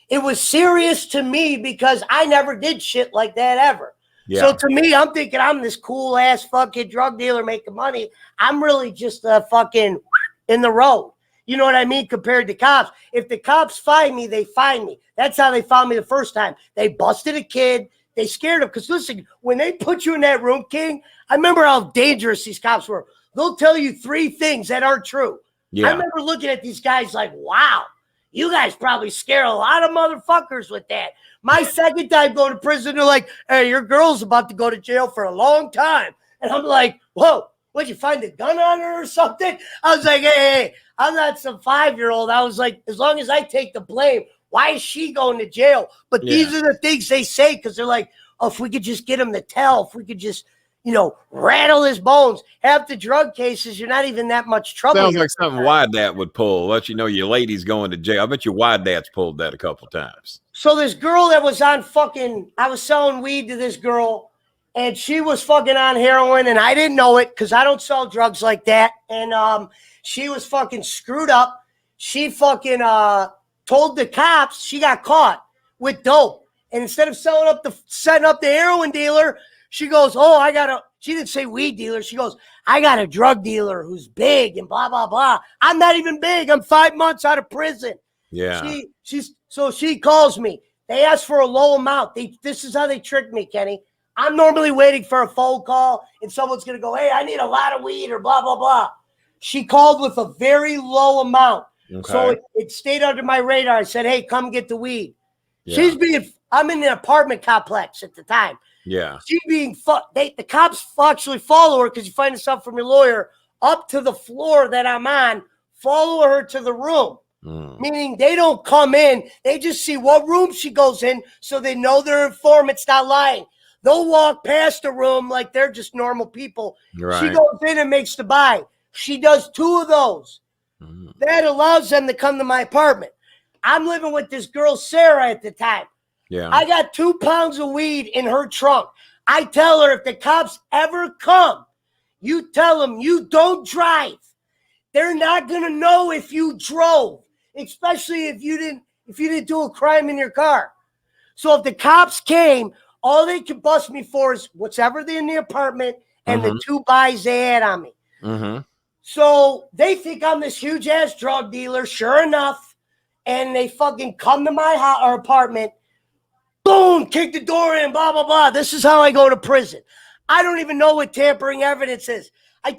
Speaker 2: It was serious to me because I never did shit like that ever. Yeah. So to me, I'm thinking I'm this cool ass fucking drug dealer making money. I'm really just a fucking in the road. You know what I mean? Compared to cops. If the cops find me, they find me. That's how they found me the first time. They busted a kid. They scared him. Because listen, when they put you in that room, King, I remember how dangerous these cops were. They'll tell you 3 things that aren't true. Yeah. I remember looking at these guys like, wow, you guys probably scare a lot of motherfuckers with that. My second time going to prison, they're like, hey, your girl's about to go to jail for a long time. And I'm like, whoa, what'd you find a gun on her or something? I was like, hey, I'm not some 5-year-old. I was like, as long as I take the blame, why is she going to jail? But these are the things they say because they're like, oh, if we could just get him to tell, if we could just, you know, rattle his bones. Half the drug cases, you're not even that much trouble.
Speaker 1: Sounds like something Wide Dad would pull. Let you know your lady's going to jail. I bet your Wide Dad's pulled that a couple times.
Speaker 2: So this girl that was on I was selling weed to this girl, and she was fucking on heroin, and I didn't know it because I don't sell drugs like that. And she was fucking screwed up. She fucking told the cops she got caught with dope. And instead of setting up the heroin dealer, she goes, she didn't say weed dealer. She goes, I got a drug dealer who's big and blah, blah, blah. I'm not even big. I'm 5 months out of prison. Yeah. So she calls me. They ask for a low amount. This is how they trick me, Kenny. I'm normally waiting for a phone call and someone's going to go, hey, I need a lot of weed or blah, blah, blah. She called with a very low amount. Okay. So it stayed under my radar. I said, hey, come get the weed. Yeah. I'm in an apartment complex at the time. Yeah. She's being the cops actually follow her because you find this out from your lawyer up to the floor that I'm on, follow her to the room. Meaning they don't come in. They just see what room she goes in so they know their informant's not lying. They'll walk past the room like they're just normal people.
Speaker 1: Right.
Speaker 2: She goes in and makes the buy. She does 2 of those. That allows them to come to my apartment. I'm living with this girl, Sarah, at the time.
Speaker 1: Yeah.
Speaker 2: I got 2 pounds of weed in her trunk. I tell her, if the cops ever come, you tell them you don't drive. They're not going to know if you drove, especially if you didn't do a crime in your car. So if the cops came, all they could bust me for is whatever in the apartment and the 2 buys they had on me. So they think I'm this huge ass drug dealer, sure enough, and they fucking come to my house or apartment, boom, kick the door in, blah, blah, blah. This is how I go to prison. I don't even know what tampering evidence is. I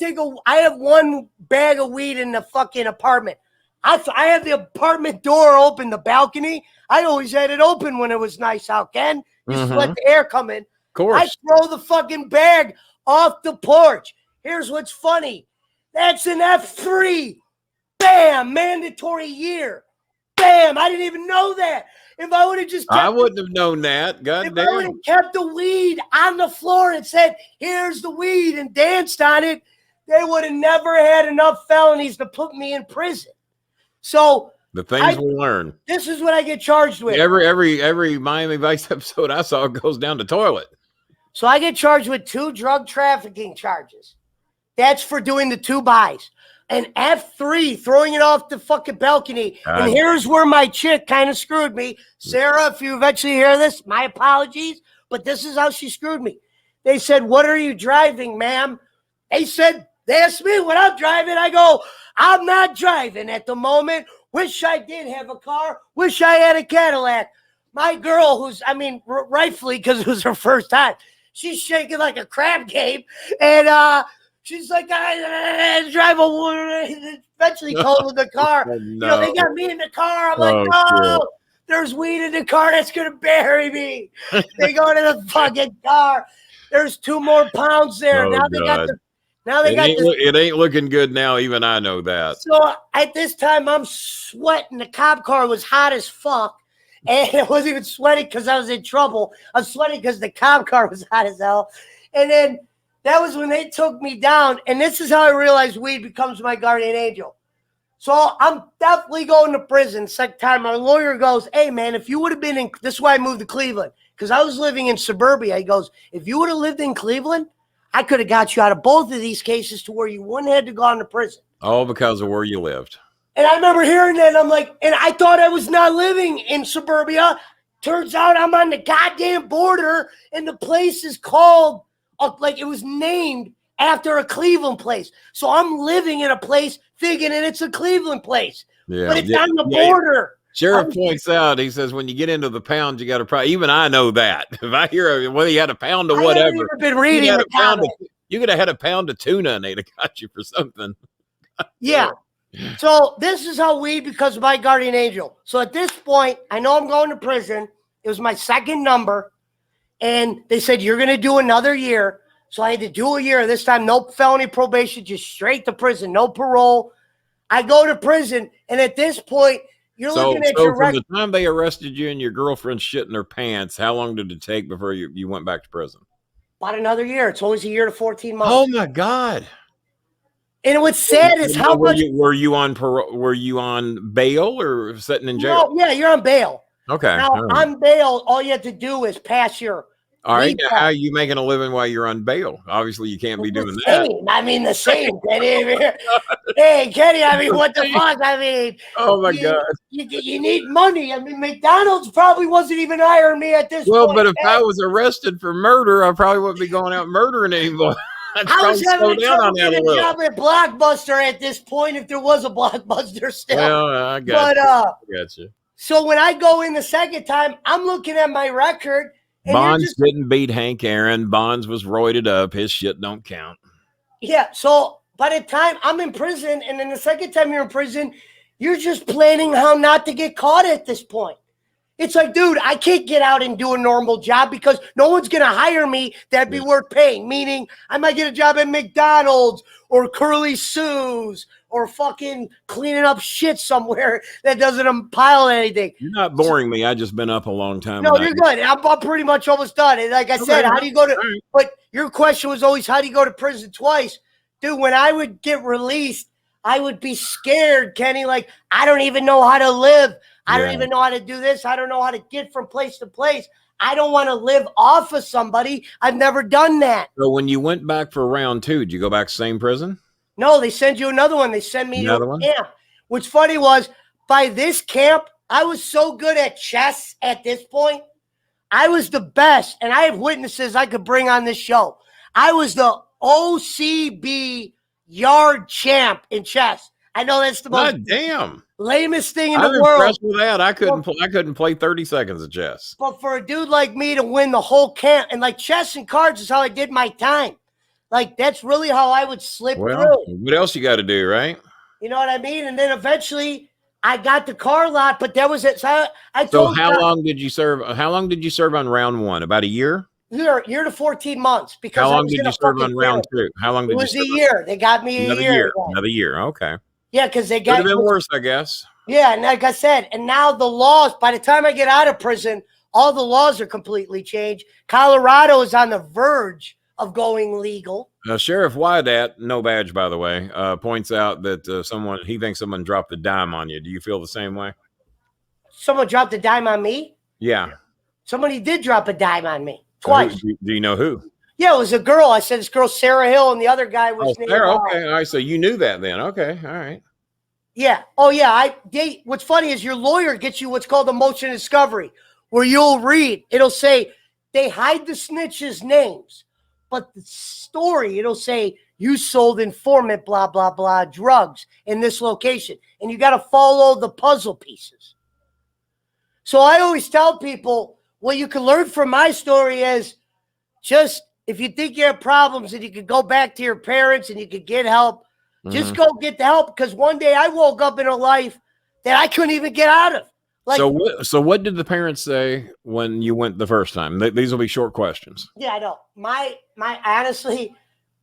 Speaker 2: have 1 bag of weed in the fucking apartment. I have the apartment door open, the balcony. I always had it open when it was nice out, Ken. Just let the air come in.
Speaker 1: Of course.
Speaker 2: I throw the fucking bag off the porch. Here's what's funny. That's an F3. Bam, mandatory year. Bam, I didn't even know that. If I would have just
Speaker 1: I wouldn't have known that. God
Speaker 2: if
Speaker 1: damn.
Speaker 2: I would have kept the weed on the floor and said, here's the weed and danced on it, they would have never had enough felonies to put me in prison. So
Speaker 1: the things we learn.
Speaker 2: This is what I get charged with.
Speaker 1: Every Miami Vice episode I saw goes down the toilet.
Speaker 2: So I get charged with 2 drug trafficking charges. That's for doing the 2 buys. And F3, throwing it off the fucking balcony. And here's where my chick kind of screwed me. Sarah, if you eventually hear this, my apologies. But this is how she screwed me. They said, what are you driving, ma'am? They asked me what I'm driving. I go, I'm not driving at the moment. Wish I did have a car. Wish I had a Cadillac. My girl, rightfully, because it was her first time, she's shaking like a crab game. And she's like, I drive eventually totaled the car.
Speaker 1: Oh, no.
Speaker 2: You know, they got me in the car. I'm like, no, there's weed in the car that's going to bury me. They go to the fucking car. There's 2 more pounds there.
Speaker 1: It ain't looking good now. Even I know that.
Speaker 2: So at this time, I'm sweating. The cop car was hot as fuck. And I wasn't even sweating because I was in trouble. I was sweating because the cop car was hot as hell. And then that was when they took me down. And this is how I realized weed becomes my guardian angel. So I'm definitely going to prison. Second time, my lawyer goes, hey, man, if you would have been in – this is why I moved to Cleveland. Because I was living in suburbia. He goes, if you would have lived in Cleveland, I could have got you out of both of these cases to where you wouldn't have to go into prison.
Speaker 1: All because of where you lived.
Speaker 2: And I remember hearing that, and I'm like, and I thought I was not living in suburbia. Turns out I'm on the goddamn border, and the place is called, like it was named after a Cleveland place. So I'm living in a place thinking that it's a Cleveland place.
Speaker 1: Yeah,
Speaker 2: but it's on the border.
Speaker 1: Sheriff points out, he says, when you get into the pound, you got to probably, even I know that. If I hear whether you had a pound of whatever,
Speaker 2: I haven't even been reading the comment.
Speaker 1: You could have had a pound of tuna and they'd have got you for something.
Speaker 2: Yeah. So this is how weed becomes my guardian angel. So at this point, I know I'm going to prison. It was my second number. And they said, you're going to do another year. So I had to do a year. This time, no felony probation, just straight to prison, no parole. I go to prison. And at this point, you're looking at your
Speaker 1: record. From the time they arrested you and your girlfriend shit in their pants, how long did it take before you went back to prison?
Speaker 2: About another year. It's always a year to 14 months.
Speaker 1: Oh my God.
Speaker 2: And what's sad is how much
Speaker 1: were you on parole? Were you on bail or sitting in jail?
Speaker 2: No, yeah, you're on bail.
Speaker 1: Okay.
Speaker 2: Now on bail, all you have to do is pass your.
Speaker 1: All right. Now, how are you making a living while you're on bail? Obviously, you can't be doing that.
Speaker 2: I mean, the same, Kenny. Hey, Kenny, I mean, what the fuck? I mean,
Speaker 1: oh my God.
Speaker 2: You need money. I mean, McDonald's probably wasn't even hiring me at this point.
Speaker 1: Well, but if I was arrested for murder, I probably wouldn't be going out murdering anymore.
Speaker 2: I was having trouble getting a job at Blockbuster at this point, if there was a Blockbuster still.
Speaker 1: Well, I got you. I got you.
Speaker 2: So when I go in the second time, I'm looking at my record.
Speaker 1: Bonds didn't beat Hank Aaron. Bonds was roided up. His shit don't count.
Speaker 2: Yeah. So by the time I'm in prison, and then the second time you're in prison, you're just planning how not to get caught at this point. It's like, dude, I can't get out and do a normal job because no one's going to hire me that'd be worth paying. Meaning I might get a job at McDonald's or Curly Sue's or fucking cleaning up shit somewhere that doesn't pile anything.
Speaker 1: You're not boring me. I just been up a long time.
Speaker 2: No, you're good. I'm pretty much almost done. And like I said, how do you go to?
Speaker 1: Right.
Speaker 2: But your question was always, how do you go to prison twice, dude? When I would get released, I would be scared, Kenny. Like, I don't even know how to live. I don't even know how to do this. I don't know how to get from place to place. I don't want to live off of somebody. I've never done that.
Speaker 1: So when you went back for round 2, did you go back to the same prison?
Speaker 2: No, they send you another one. They send me to a camp. What's funny was, by this camp, I was so good at chess at this point. I was the best, and I have witnesses I could bring on this show. I was the OCB yard champ in chess. I know that's the most lamest thing in the world.
Speaker 1: I'm impressed with that. I couldn't play 30 seconds of chess.
Speaker 2: But for a dude like me to win the whole camp, and like chess and cards is how I did my time. Like, that's really how I would slip through.
Speaker 1: What else you got to do, right?
Speaker 2: You know what I mean? And then eventually I got the car lot, but that was it. So
Speaker 1: how long did you serve? How long did you serve on round 1? About a year?
Speaker 2: Year to 14 months. Because
Speaker 1: how long did you serve on round 2? How long did you serve?
Speaker 2: It was a year. They got me a year.
Speaker 1: Another year. Okay.
Speaker 2: Yeah, because they got.
Speaker 1: Could have been worse, I guess.
Speaker 2: Yeah, and like I said, and now the laws, by the time I get out of prison, all the laws are completely changed. Colorado is on the verge of going legal.
Speaker 1: Sheriff Wydat, no badge, by the way, points out that he thinks someone dropped a dime on you. Do you feel the same way?
Speaker 2: Someone dropped a dime on me?
Speaker 1: Yeah.
Speaker 2: Somebody did drop a dime on me twice.
Speaker 1: Do you know who?
Speaker 2: Yeah, it was a girl. I said, this girl, Sarah Hill, and the other guy was named
Speaker 1: Sarah. Okay, all right. So you knew that then. Okay, all right.
Speaker 2: Yeah. Oh, yeah. What's funny is your lawyer gets you what's called a motion of discovery, where you'll read. It'll say they hide the snitches' names, but the story, it'll say you sold informant, blah, blah, blah, drugs in this location. And you got to follow the puzzle pieces. So I always tell people, what you can learn from my story is just, if you think you have problems and you could go back to your parents and you could get help, just go get the help. Because one day I woke up in a life that I couldn't even get out of. Like,
Speaker 1: so what did the parents say when you went the first time? These will be short questions.
Speaker 2: Yeah, I know. Honestly,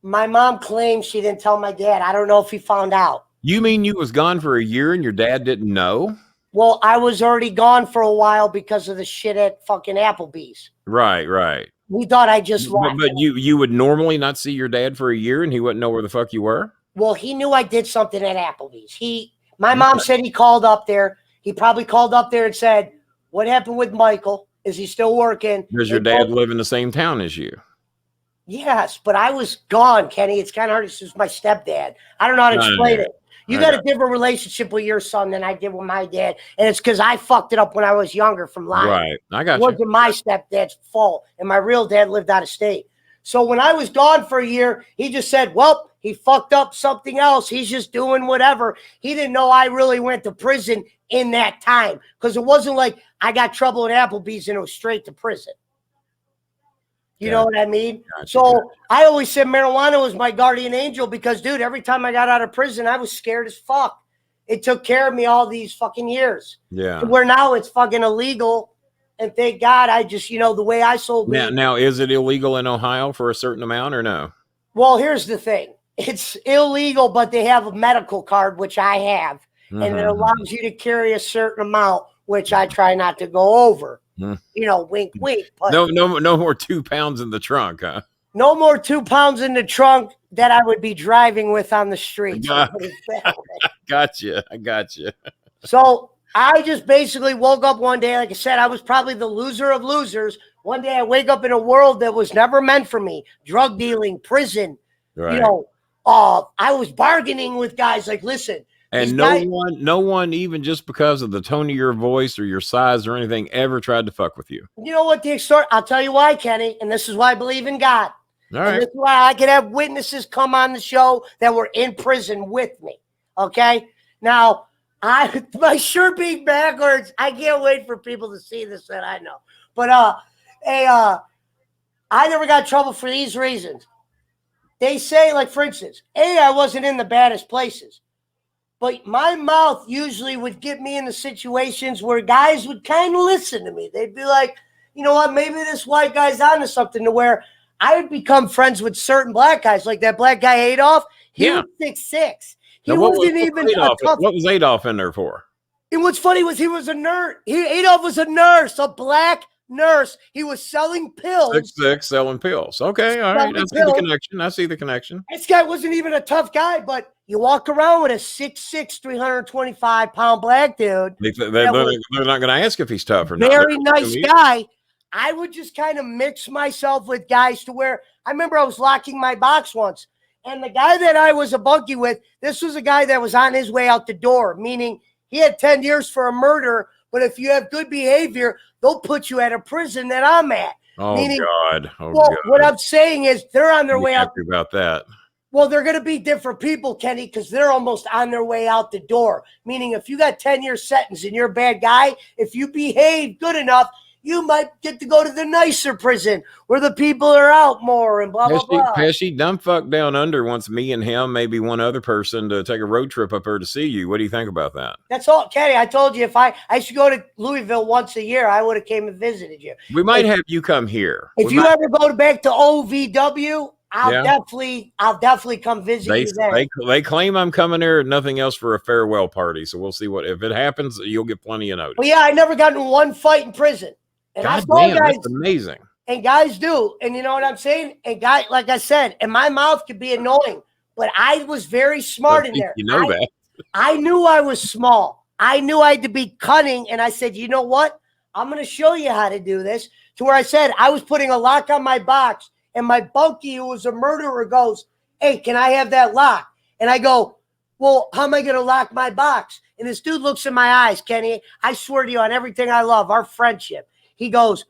Speaker 2: my mom claims she didn't tell my dad. I don't know if he found out.
Speaker 1: You mean you was gone for a year and your dad didn't know?
Speaker 2: Well, I was already gone for a while because of the shit at fucking Applebee's.
Speaker 1: Right.
Speaker 2: We thought I just left.
Speaker 1: But you would normally not see your dad for a year and he wouldn't know where the fuck you were?
Speaker 2: Well, he knew I did something at Applebee's. My mom said he called up there. He probably called up there and said, what happened with Michael? Is he still working?
Speaker 1: Does your dad live in the same town as you?
Speaker 2: Yes, but I was gone, Kenny. It's kind of hard. This is my stepdad. I don't know how to explain it. You got a different relationship with your son than I did with my dad. And it's because I fucked it up when I was younger from lying.
Speaker 1: Right. I got you.
Speaker 2: It wasn't my stepdad's fault. And my real dad lived out of state. So when I was gone for a year, he just said, well, he fucked up something else. He's just doing whatever. He didn't know I really went to prison in that time. Because it wasn't like I got trouble at Applebee's and it was straight to prison. You know what I mean? So I always said marijuana was my guardian angel because, dude, every time I got out of prison, I was scared as fuck. It took care of me all these fucking years.
Speaker 1: Yeah.
Speaker 2: Where now it's fucking illegal. And thank God I just, the way I sold weed.
Speaker 1: Now, is it illegal in Ohio for a certain amount or no?
Speaker 2: Well, here's the thing. It's illegal, but they have a medical card, which I have. And it allows you to carry a certain amount, which I try not to go over. Wink, wink. But
Speaker 1: no more 2 pounds in the trunk, huh?
Speaker 2: No more 2 pounds in the trunk that I would be driving with on the streets.
Speaker 1: I got you.
Speaker 2: So I just basically woke up one day. Like I said, I was probably the loser of losers. One day I wake up in a world that was never meant for me. Drug dealing, prison.
Speaker 1: Right.
Speaker 2: I was bargaining with guys like, listen.
Speaker 1: And no one, even just because of the tone of your voice or your size or anything, ever tried to fuck with you.
Speaker 2: You know what? I'll tell you why, Kenny. And this is why I believe in God.
Speaker 1: All right.
Speaker 2: And this is why I could have witnesses come on the show that were in prison with me. Okay. Now, my shirt being backwards, I can't wait for people to see this that I know. But I never got in trouble for these reasons. They say, like, for instance, I wasn't in the baddest places. But my mouth usually would get me into situations where guys would kind of listen to me. They'd be like, you know what, maybe this white guy's onto something, to where I would become friends with certain black guys. Like that black guy Adolf, he was 6'6". He wasn't even a tough.
Speaker 1: What was Adolf in there for?
Speaker 2: And what's funny was he was a nurse. Adolf was a nurse, a black nurse. He was selling pills.
Speaker 1: 6'6", selling pills. Okay, all right. I see the connection. I see the connection.
Speaker 2: This guy wasn't even a tough guy, but you walk around with a 6'6", 325-pound black dude.
Speaker 1: They're not going to ask if he's tough or not.
Speaker 2: Very nice guy. I would just kind of mix myself with guys to where I remember I was locking my box once, and the guy that I was a bunkie with, this was a guy that was on his way out the door, meaning he had 10 years for a murder, but if you have good behavior, they'll put you at a prison that I'm at.
Speaker 1: Oh,
Speaker 2: meaning,
Speaker 1: God.
Speaker 2: God. What I'm saying is they're on their way out.
Speaker 1: Happy about that.
Speaker 2: Well, they're going to be different people, Kenny, because they're almost on their way out the door. Meaning if you got 10-year sentence and you're a bad guy, if you behave good enough, you might get to go to the nicer prison where the people are out more and blah, blah, blah.
Speaker 1: Pesci, dumb fuck down under wants me and him, maybe one other person, to take a road trip up there to see you. What do you think about that?
Speaker 2: That's all, Kenny. I told you if I should go to Louisville once a year, I would have came and visited you.
Speaker 1: We might have you come here.
Speaker 2: If you ever go back to OVW, I'll definitely come visit you there.
Speaker 1: They claim I'm coming there, nothing else, for a farewell party. So we'll see what, if it happens, you'll get plenty of notice.
Speaker 2: Well, yeah, I never got in one fight in prison. And
Speaker 1: God damn, that's amazing.
Speaker 2: And guys do. And you know what I'm saying? And guys, like I said, and my mouth could be annoying, but I was very smart in there.
Speaker 1: You know that.
Speaker 2: I knew I was small. I knew I had to be cunning. And I said, you know what? I'm going to show you how to do this. To where I said, I was putting a lock on my box, and my bunkie, who was a murderer, goes, hey, can I have that lock? And I go, well, how am I going to lock my box? And this dude looks in my eyes, Kenny. I swear to you on everything I love, our friendship. He goes,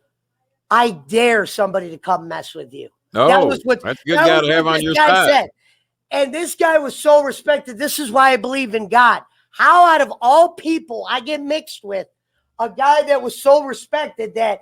Speaker 2: I dare somebody to come mess with you.
Speaker 1: Oh, that's a good guy to have on your side.
Speaker 2: And this guy was so respected. This is why I believe in God. How out of all people I get mixed with a guy that was so respected that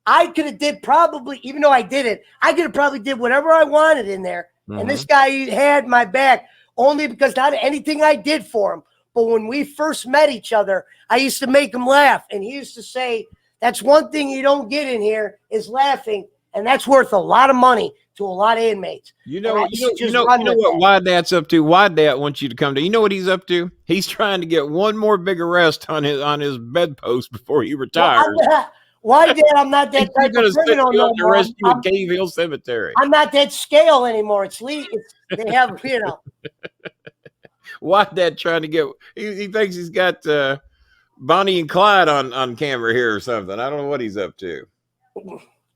Speaker 2: I could have did probably, even though I didn't, I could have probably did whatever I wanted in there. Mm-hmm. And this guy had my back only because not anything I did for him. But when we first met each other, I used to make him laugh. And he used to say, that's one thing you don't get in here is laughing. And that's worth a lot of money to a lot of inmates.
Speaker 1: You know what Wide Dad's up to? Wide Dad wants you to come to. You know what he's up to? He's trying to get one more big arrest on his bedpost before he retires.
Speaker 2: Why, Dad? I'm not that type of criminal no more.
Speaker 1: Arrest you at Cave Hill Cemetery.
Speaker 2: I'm not that scale anymore. They have, you know.
Speaker 1: Why Dad trying to get? He thinks he's got Bonnie and Clyde on camera here or something. I don't know what he's up to.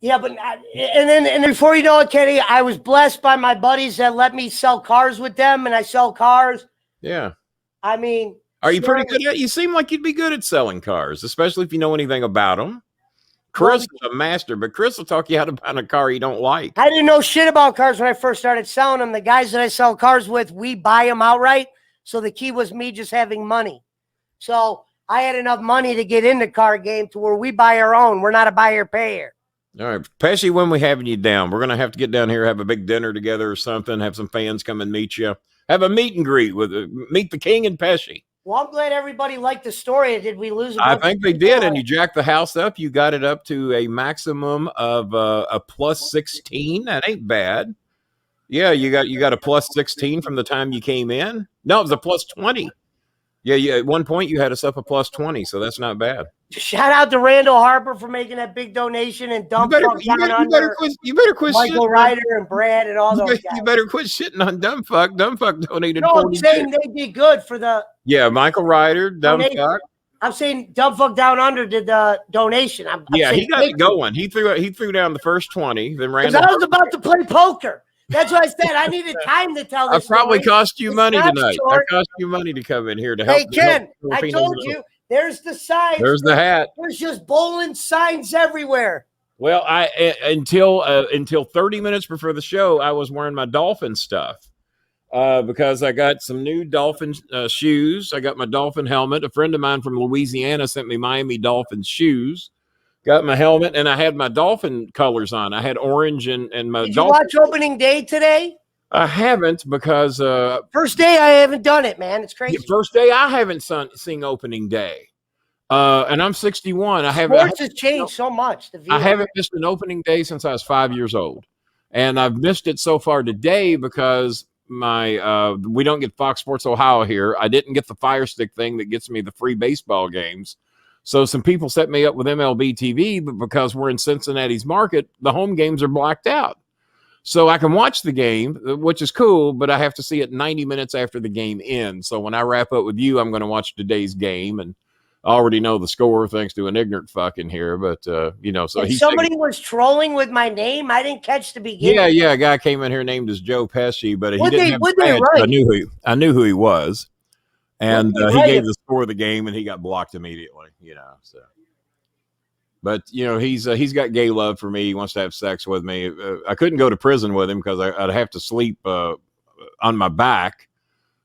Speaker 2: Yeah, but and then before you know it, Kenny, I was blessed by my buddies that let me sell cars with them, and I sell cars.
Speaker 1: Yeah.
Speaker 2: I mean,
Speaker 1: are you pretty good at it? You seem like you'd be good at selling cars, especially if you know anything about them. Chris is a master, but Chris will talk you how to buy a car you don't like.
Speaker 2: I didn't know shit about cars when I first started selling them. The guys that I sell cars with, we buy them outright. So the key was me just having money. So I had enough money to get in the car game to where we buy our own. We're not a buyer-payer.
Speaker 1: All right, Pesci, when we having you down? We're going to have to get down here, have a big dinner together or something, have some fans come and meet you. Have a meet and greet with meet the king and Pesci.
Speaker 2: Well, I'm glad everybody liked the story. Did we lose?
Speaker 1: I think they did, and you jacked the house up. You got it up to a maximum of a plus 16. That ain't bad. Yeah, you got a plus 16 from the time you came in. No, it was a plus 20. Yeah. At one point, you had us up a plus 20, so that's not bad.
Speaker 2: Shout out to Randall Harper for making that big donation and dump
Speaker 1: you better quit
Speaker 2: Michael Ryder and Brad and all those guys.
Speaker 1: You better quit shitting on Dumb Fuck. Dumb Fuck donated.
Speaker 2: No, I'm saying they'd be good for the.
Speaker 1: Yeah, Michael Ryder, Dumb Fuck.
Speaker 2: I'm saying Dumb Fuck Down Under did the donation.
Speaker 1: He got it going. He threw down the first 20. Then Randall.
Speaker 2: I was about to play poker. That's what I said. I needed time to tell this.
Speaker 1: I probably cost you money tonight. I cost you money to come in here to help.
Speaker 2: Hey, Ken, I told you. There's the signs.
Speaker 1: There's the hat.
Speaker 2: There's just Bolin signs everywhere.
Speaker 1: Well, until 30 minutes before the show, I was wearing my Dolphin stuff because I got some new Dolphin shoes. I got my Dolphin helmet. A friend of mine from Louisiana sent me Miami Dolphin shoes. Got my helmet, and I had my Dolphin colors on. I had orange and my.
Speaker 2: Did you watch opening day today?
Speaker 1: I haven't because
Speaker 2: first day I haven't done it, man. It's crazy.
Speaker 1: First day I haven't seen opening day, and I'm 61.
Speaker 2: Sports has changed so much.
Speaker 1: I haven't missed an opening day since I was 5 years old, and I've missed it so far today because we don't get Fox Sports Ohio here. I didn't get the Fire Stick thing that gets me the free baseball games. So some people set me up with MLB TV, but because we're in Cincinnati's market, the home games are blacked out. So I can watch the game, which is cool, but I have to see it 90 minutes after the game ends. So when I wrap up with you, I'm going to watch today's game, and I already know the score thanks to an ignorant fuck in here. But, so
Speaker 2: somebody was trolling with my name. I didn't catch the beginning.
Speaker 1: Yeah. A guy came in here named as Joe Pesci, but he didn't have
Speaker 2: a
Speaker 1: badge. I knew who he was. And he gave the score of the game, and he got blocked immediately, so. But, he's got gay love for me. He wants to have sex with me. I couldn't go to prison with him because I'd have to sleep on my back.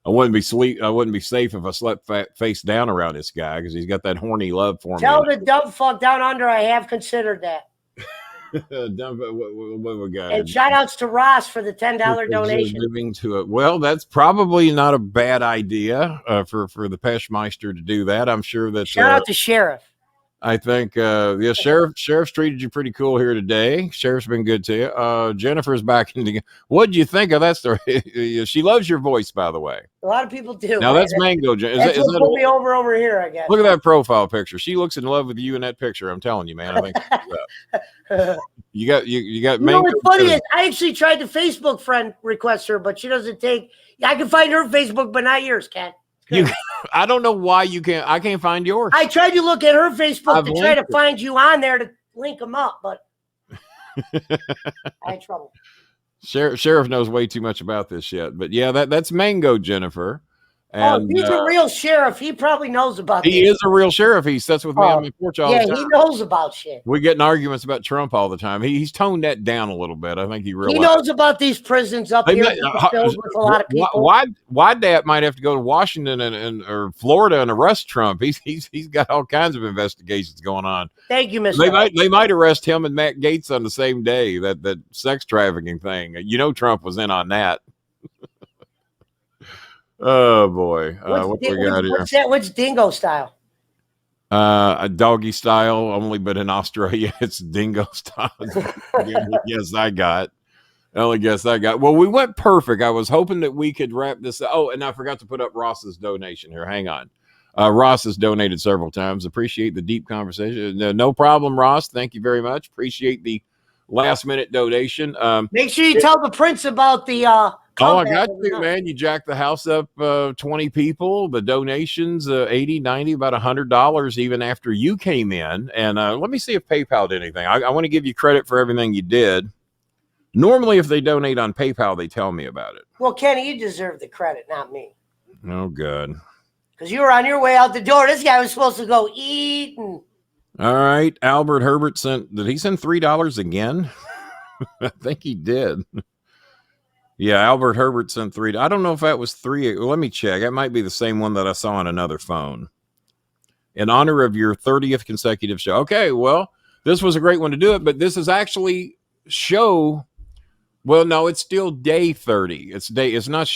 Speaker 1: I wouldn't be safe if I slept face down around this guy because he's got that horny love for me.
Speaker 2: Tell the dumb fuck down under I have considered that.
Speaker 1: What we got?
Speaker 2: And shout outs to Ross for the $10 donation.
Speaker 1: Moving to it. Well, that's probably not a bad idea for the Peschmeister to do that. I'm sure that
Speaker 2: shout out to Sheriff.
Speaker 1: I think, Sheriff's treated you pretty cool here today. Sheriff's been good to you. Jennifer's back in the. What'd you think of that story? She loves your voice, by the way.
Speaker 2: A lot of people do.
Speaker 1: Now that's Mango.
Speaker 2: That's what put me over here, I guess.
Speaker 1: Look at that profile picture. She looks in love with you in that picture. I'm telling you, man. I think you got Mango.
Speaker 2: What's funny is I actually tried to Facebook friend request her, but she doesn't take. I can find her Facebook, but not yours, Ken.
Speaker 1: I don't know why you can't. I can't find yours.
Speaker 2: I tried to look at her Facebook to try to find you on there to link them up, but I had trouble.
Speaker 1: Sheriff knows way too much about this shit, but yeah, that's Mango Jennifer. And,
Speaker 2: he's a real sheriff. He probably knows about this.
Speaker 1: He is a real sheriff. He sits with me on my porch all the time.
Speaker 2: Yeah, he knows about shit.
Speaker 1: We get in arguments about Trump all the time. He's toned that down a little bit. I think he realized.
Speaker 2: He knows about these prisons up here filled with a lot of people.
Speaker 1: Why Dad might have to go to Washington or Florida and arrest Trump. He's got all kinds of investigations going on.
Speaker 2: Thank you, Mr.
Speaker 1: They might arrest him and Matt Gaetz on the same day. That sex trafficking thing. Trump was in on that. Oh boy, what we got here?
Speaker 2: What's dingo style?
Speaker 1: A doggy style only, but in Australia it's dingo style. Yes, I got. Only guess I got. Well, we went perfect. I was hoping that we could wrap this. Oh, and I forgot to put up Ross's donation here. Hang on. Ross has donated several times. Appreciate the deep conversation. No problem, Ross. Thank you very much. Appreciate the last minute donation.
Speaker 2: Make sure you tell the prince about the.
Speaker 1: I got you, man. You jacked the house up 20 people. The donations, 80, 90, about $100 even after you came in. And let me see if PayPal did anything. I want to give you credit for everything you did. Normally, if they donate on PayPal, they tell me about it.
Speaker 2: Well, Kenny, you deserve the credit, not me.
Speaker 1: Oh, good.
Speaker 2: Because you were on your way out the door. This guy was supposed to go eat. All
Speaker 1: right. Albert Herbert did he send $3 again? I think he did. Yeah, Albert Herbert sent $3. I don't know if that was $3. Let me check. That might be the same one that I saw on another phone. In honor of your 30th consecutive show. Okay, well, this was a great one to do it, but this is actually show. Well, no, it's still day 30. It's not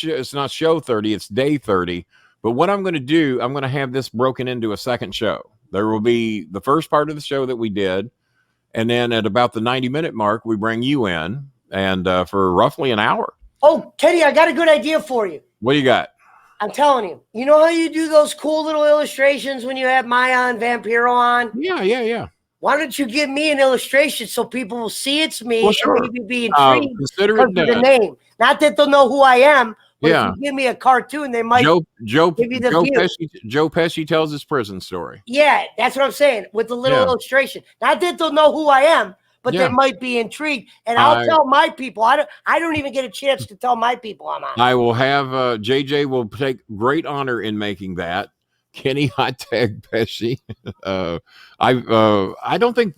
Speaker 1: show 30. It's day 30. But what I'm going to do, I'm going to have this broken into a second show. There will be the first part of the show that we did, and then at about the 90-minute mark, we bring you in, and for roughly an hour.
Speaker 2: Oh, Kenny, I got a good idea for you.
Speaker 1: What do you got?
Speaker 2: I'm telling you. You know how you do those cool little illustrations when you have Maya and Vampiro on?
Speaker 1: Yeah.
Speaker 2: Why don't you give me an illustration so people will see it's me and maybe be intrigued
Speaker 1: because
Speaker 2: of the name? Not that they'll know who I am, but if you give me a cartoon, they might
Speaker 1: Joe
Speaker 2: give you the view.
Speaker 1: Joe Pesci tells his prison story.
Speaker 2: Yeah, that's what I'm saying, with the little illustration. Not that they'll know who I am, but they might be intrigued, and I'll tell my people. I don't even get a chance to tell my people I'm on.
Speaker 1: I will have JJ will take great honor in making that. Kenny hot tag Pesci. I don't think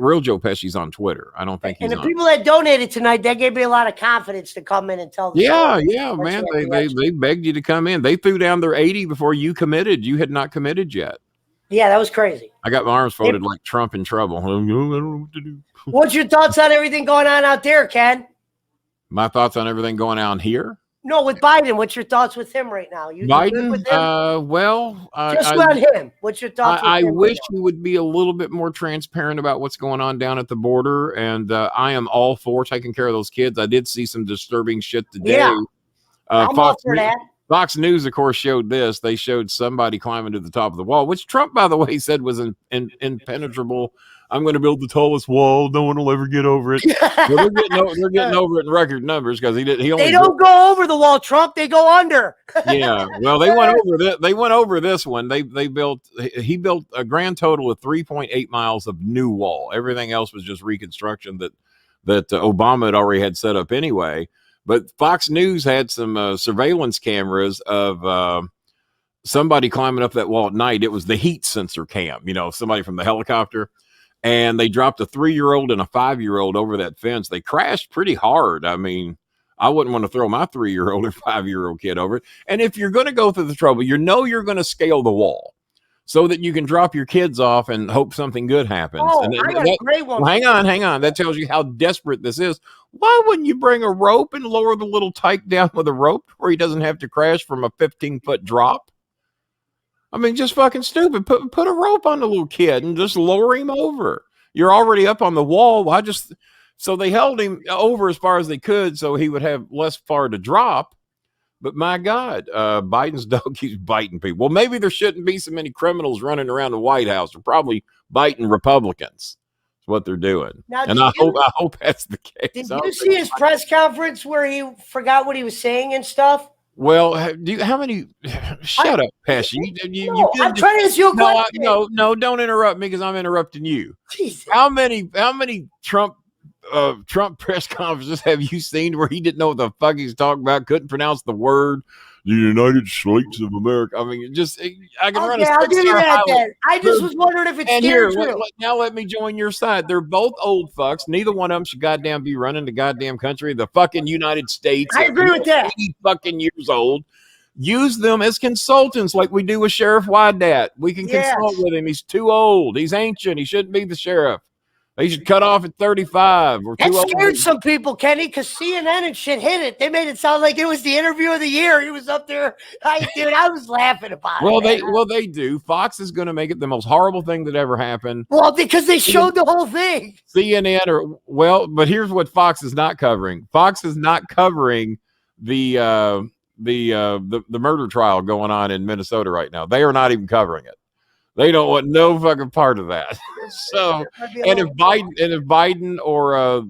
Speaker 1: real Joe Pesci's on Twitter. I don't think he's on.
Speaker 2: And the people that donated tonight, that gave me a lot of confidence to come in and tell the story.
Speaker 1: Yeah, man. They begged you to come in. They threw down their 80 before you committed. You had not committed yet.
Speaker 2: Yeah, that was crazy.
Speaker 1: I got my arms folded like Trump in trouble. I don't know what to do.
Speaker 2: What's your thoughts on everything going on out there, Ken?
Speaker 1: My thoughts on everything going on here?
Speaker 2: No, with Biden. What's your thoughts with him right now?
Speaker 1: Biden?
Speaker 2: With him?
Speaker 1: Well,
Speaker 2: just on him. What's your thoughts?
Speaker 1: I wish he would be a little bit more transparent about what's going on down at the border, and I am all for taking care of those kids. I did see some disturbing shit today
Speaker 2: I'm up for that.
Speaker 1: Fox News, of course, showed this. They showed somebody climbing to the top of the wall, which Trump, by the way, said was impenetrable. I'm going to build the tallest wall. No one will ever get over it. Well, they're getting over it in record numbers because
Speaker 2: they don't go over the wall, Trump. They go under.
Speaker 1: Yeah. Well, they went over this. They went over this one. He built a grand total of 3.8 miles of new wall. Everything else was just reconstruction that Obama had set up anyway. But Fox News had some surveillance cameras of somebody climbing up that wall at night. It was the heat sensor cam, somebody from the helicopter. And they dropped a 3-year-old and a 5-year-old over that fence. They crashed pretty hard. I mean, I wouldn't want to throw my 3-year-old or 5-year-old kid over it. And if you're going to go through the trouble, you're going to scale the wall so that you can drop your kids off and hope something good happens.
Speaker 2: Oh, I got a great one.
Speaker 1: Hang on. That tells you how desperate this is. Why wouldn't you bring a rope and lower the little tyke down with a rope where he doesn't have to crash from a 15-foot drop? I mean, just fucking stupid. Put a rope on the little kid and just lower him over. You're already up on the wall. So they held him over as far as they could so he would have less far to drop. But my God, Biden's dog keeps biting people. Well, maybe there shouldn't be so many criminals running around the White House. They're probably biting Republicans. That's what they're doing. Now, and I hope that's the case.
Speaker 2: Did you see his press conference where he forgot what he was saying and stuff?
Speaker 1: Well, how many? Shut up, Pesci.
Speaker 2: I'm trying to ask you a question.
Speaker 1: No, don't interrupt me because I'm interrupting you.
Speaker 2: Jesus.
Speaker 1: How many Trump press conferences have you seen where he didn't know what the fuck he's talking about? Couldn't pronounce the word. The United States of America. I mean, I can run a
Speaker 2: I'll give you that then. I just was wondering if it's true.
Speaker 1: Now let me join your side. They're both old fucks. Neither one of them should goddamn be running the goddamn country. The fucking United States.
Speaker 2: I agree with that.
Speaker 1: 80 fucking years old. Use them as consultants like we do with Sheriff Wydat. We can consult with him. He's too old. He's ancient. He shouldn't be the sheriff. They should cut off at 35.
Speaker 2: That scared some people, Kenny, because CNN and shit hit it. They made it sound like it was the interview of the year. He was up there. I was laughing about it.
Speaker 1: Well, they do. Fox is going to make it the most horrible thing that ever happened.
Speaker 2: Well, because they showed the whole thing.
Speaker 1: CNN but here's what Fox is not covering. Fox is not covering the murder trial going on in Minnesota right now. They are not even covering it. They don't want no fucking part of that. So, and if Biden or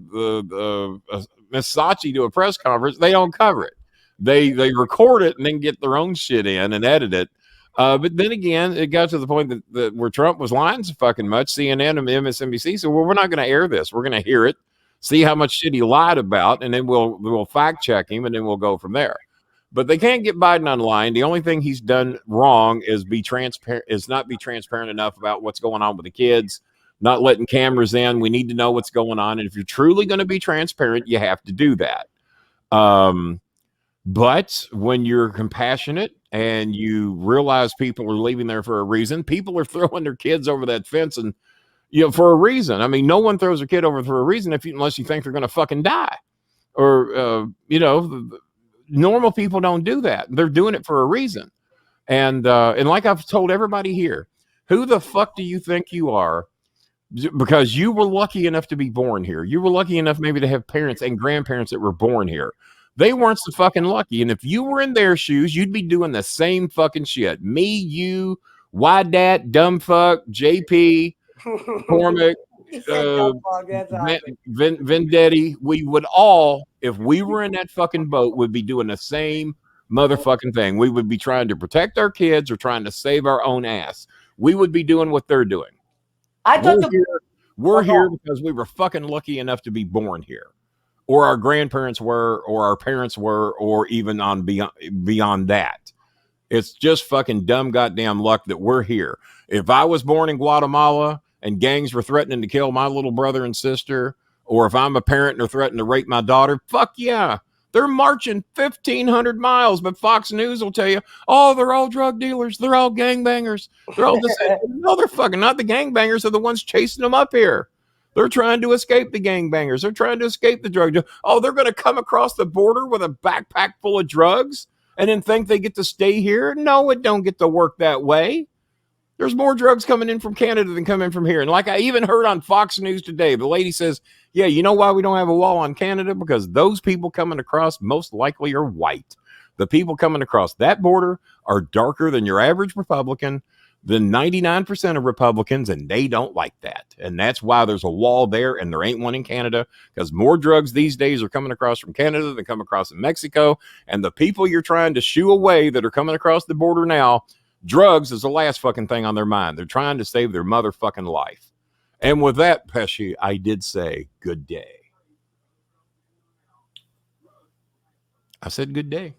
Speaker 1: Miss Saatchi do a press conference, they don't cover it. They record it and then get their own shit in and edit it. But then again, it got to the point that where Trump was lying so fucking much, CNN and MSNBC said, well, we're not going to air this. We're going to hear it, see how much shit he lied about, and then we'll fact check him, and then we'll go from there. But they can't get Biden online. The only thing he's done wrong is not be transparent enough about what's going on with the kids, not letting cameras in. We need to know what's going on. And if you're truly going to be transparent, you have to do that. But when you're compassionate and you realize people are leaving there for a reason, people are throwing their kids over that fence and, for a reason. I mean, no one throws their kid over for a reason unless you think they're going to fucking die or, normal people don't do that. They're doing it for a reason. And like I've told everybody here, who the fuck do you think you are? Because you were lucky enough to be born here. You were lucky enough maybe to have parents and grandparents that were born here. They weren't so fucking lucky. And if you were in their shoes, you'd be doing the same fucking shit. Me, you, Wydat, Dumbfuck, JP, Cormac, Vendetti, we would all, if we were in that fucking boat, would be doing the same motherfucking thing. We would be trying to protect our kids or trying to save our own ass. We would be doing what they're doing. We're here because we were fucking lucky enough to be born here, or our grandparents were, or our parents were, or even on beyond that. It's just fucking dumb goddamn luck that we're here. If I was born in Guatemala and gangs were threatening to kill my little brother and sister, or if I'm a parent and they're threatening to rape my daughter, fuck yeah. They're marching 1,500 miles, but Fox News will tell you, oh, they're all drug dealers. They're all gangbangers. They're all this. No, they're fucking not. The gangbangers are the ones chasing them up here. They're trying to escape the gangbangers. They're trying to escape the drug dealers. Oh, they're going to come across the border with a backpack full of drugs and then think they get to stay here? No, it don't get to work that way. There's more drugs coming in from Canada than coming from here. And like I even heard on Fox News today, the lady says, yeah, you know why we don't have a wall on Canada? Because those people coming across most likely are white. The people coming across that border are darker than your average Republican, than 99% of Republicans, and they don't like that. And that's why there's a wall there, and there ain't one in Canada, because more drugs these days are coming across from Canada than come across in Mexico. And the people you're trying to shoo away that are coming across the border now, drugs is the last fucking thing on their mind. They're trying to save their motherfucking life. And with that, Pesci, I did say good day. I said good day.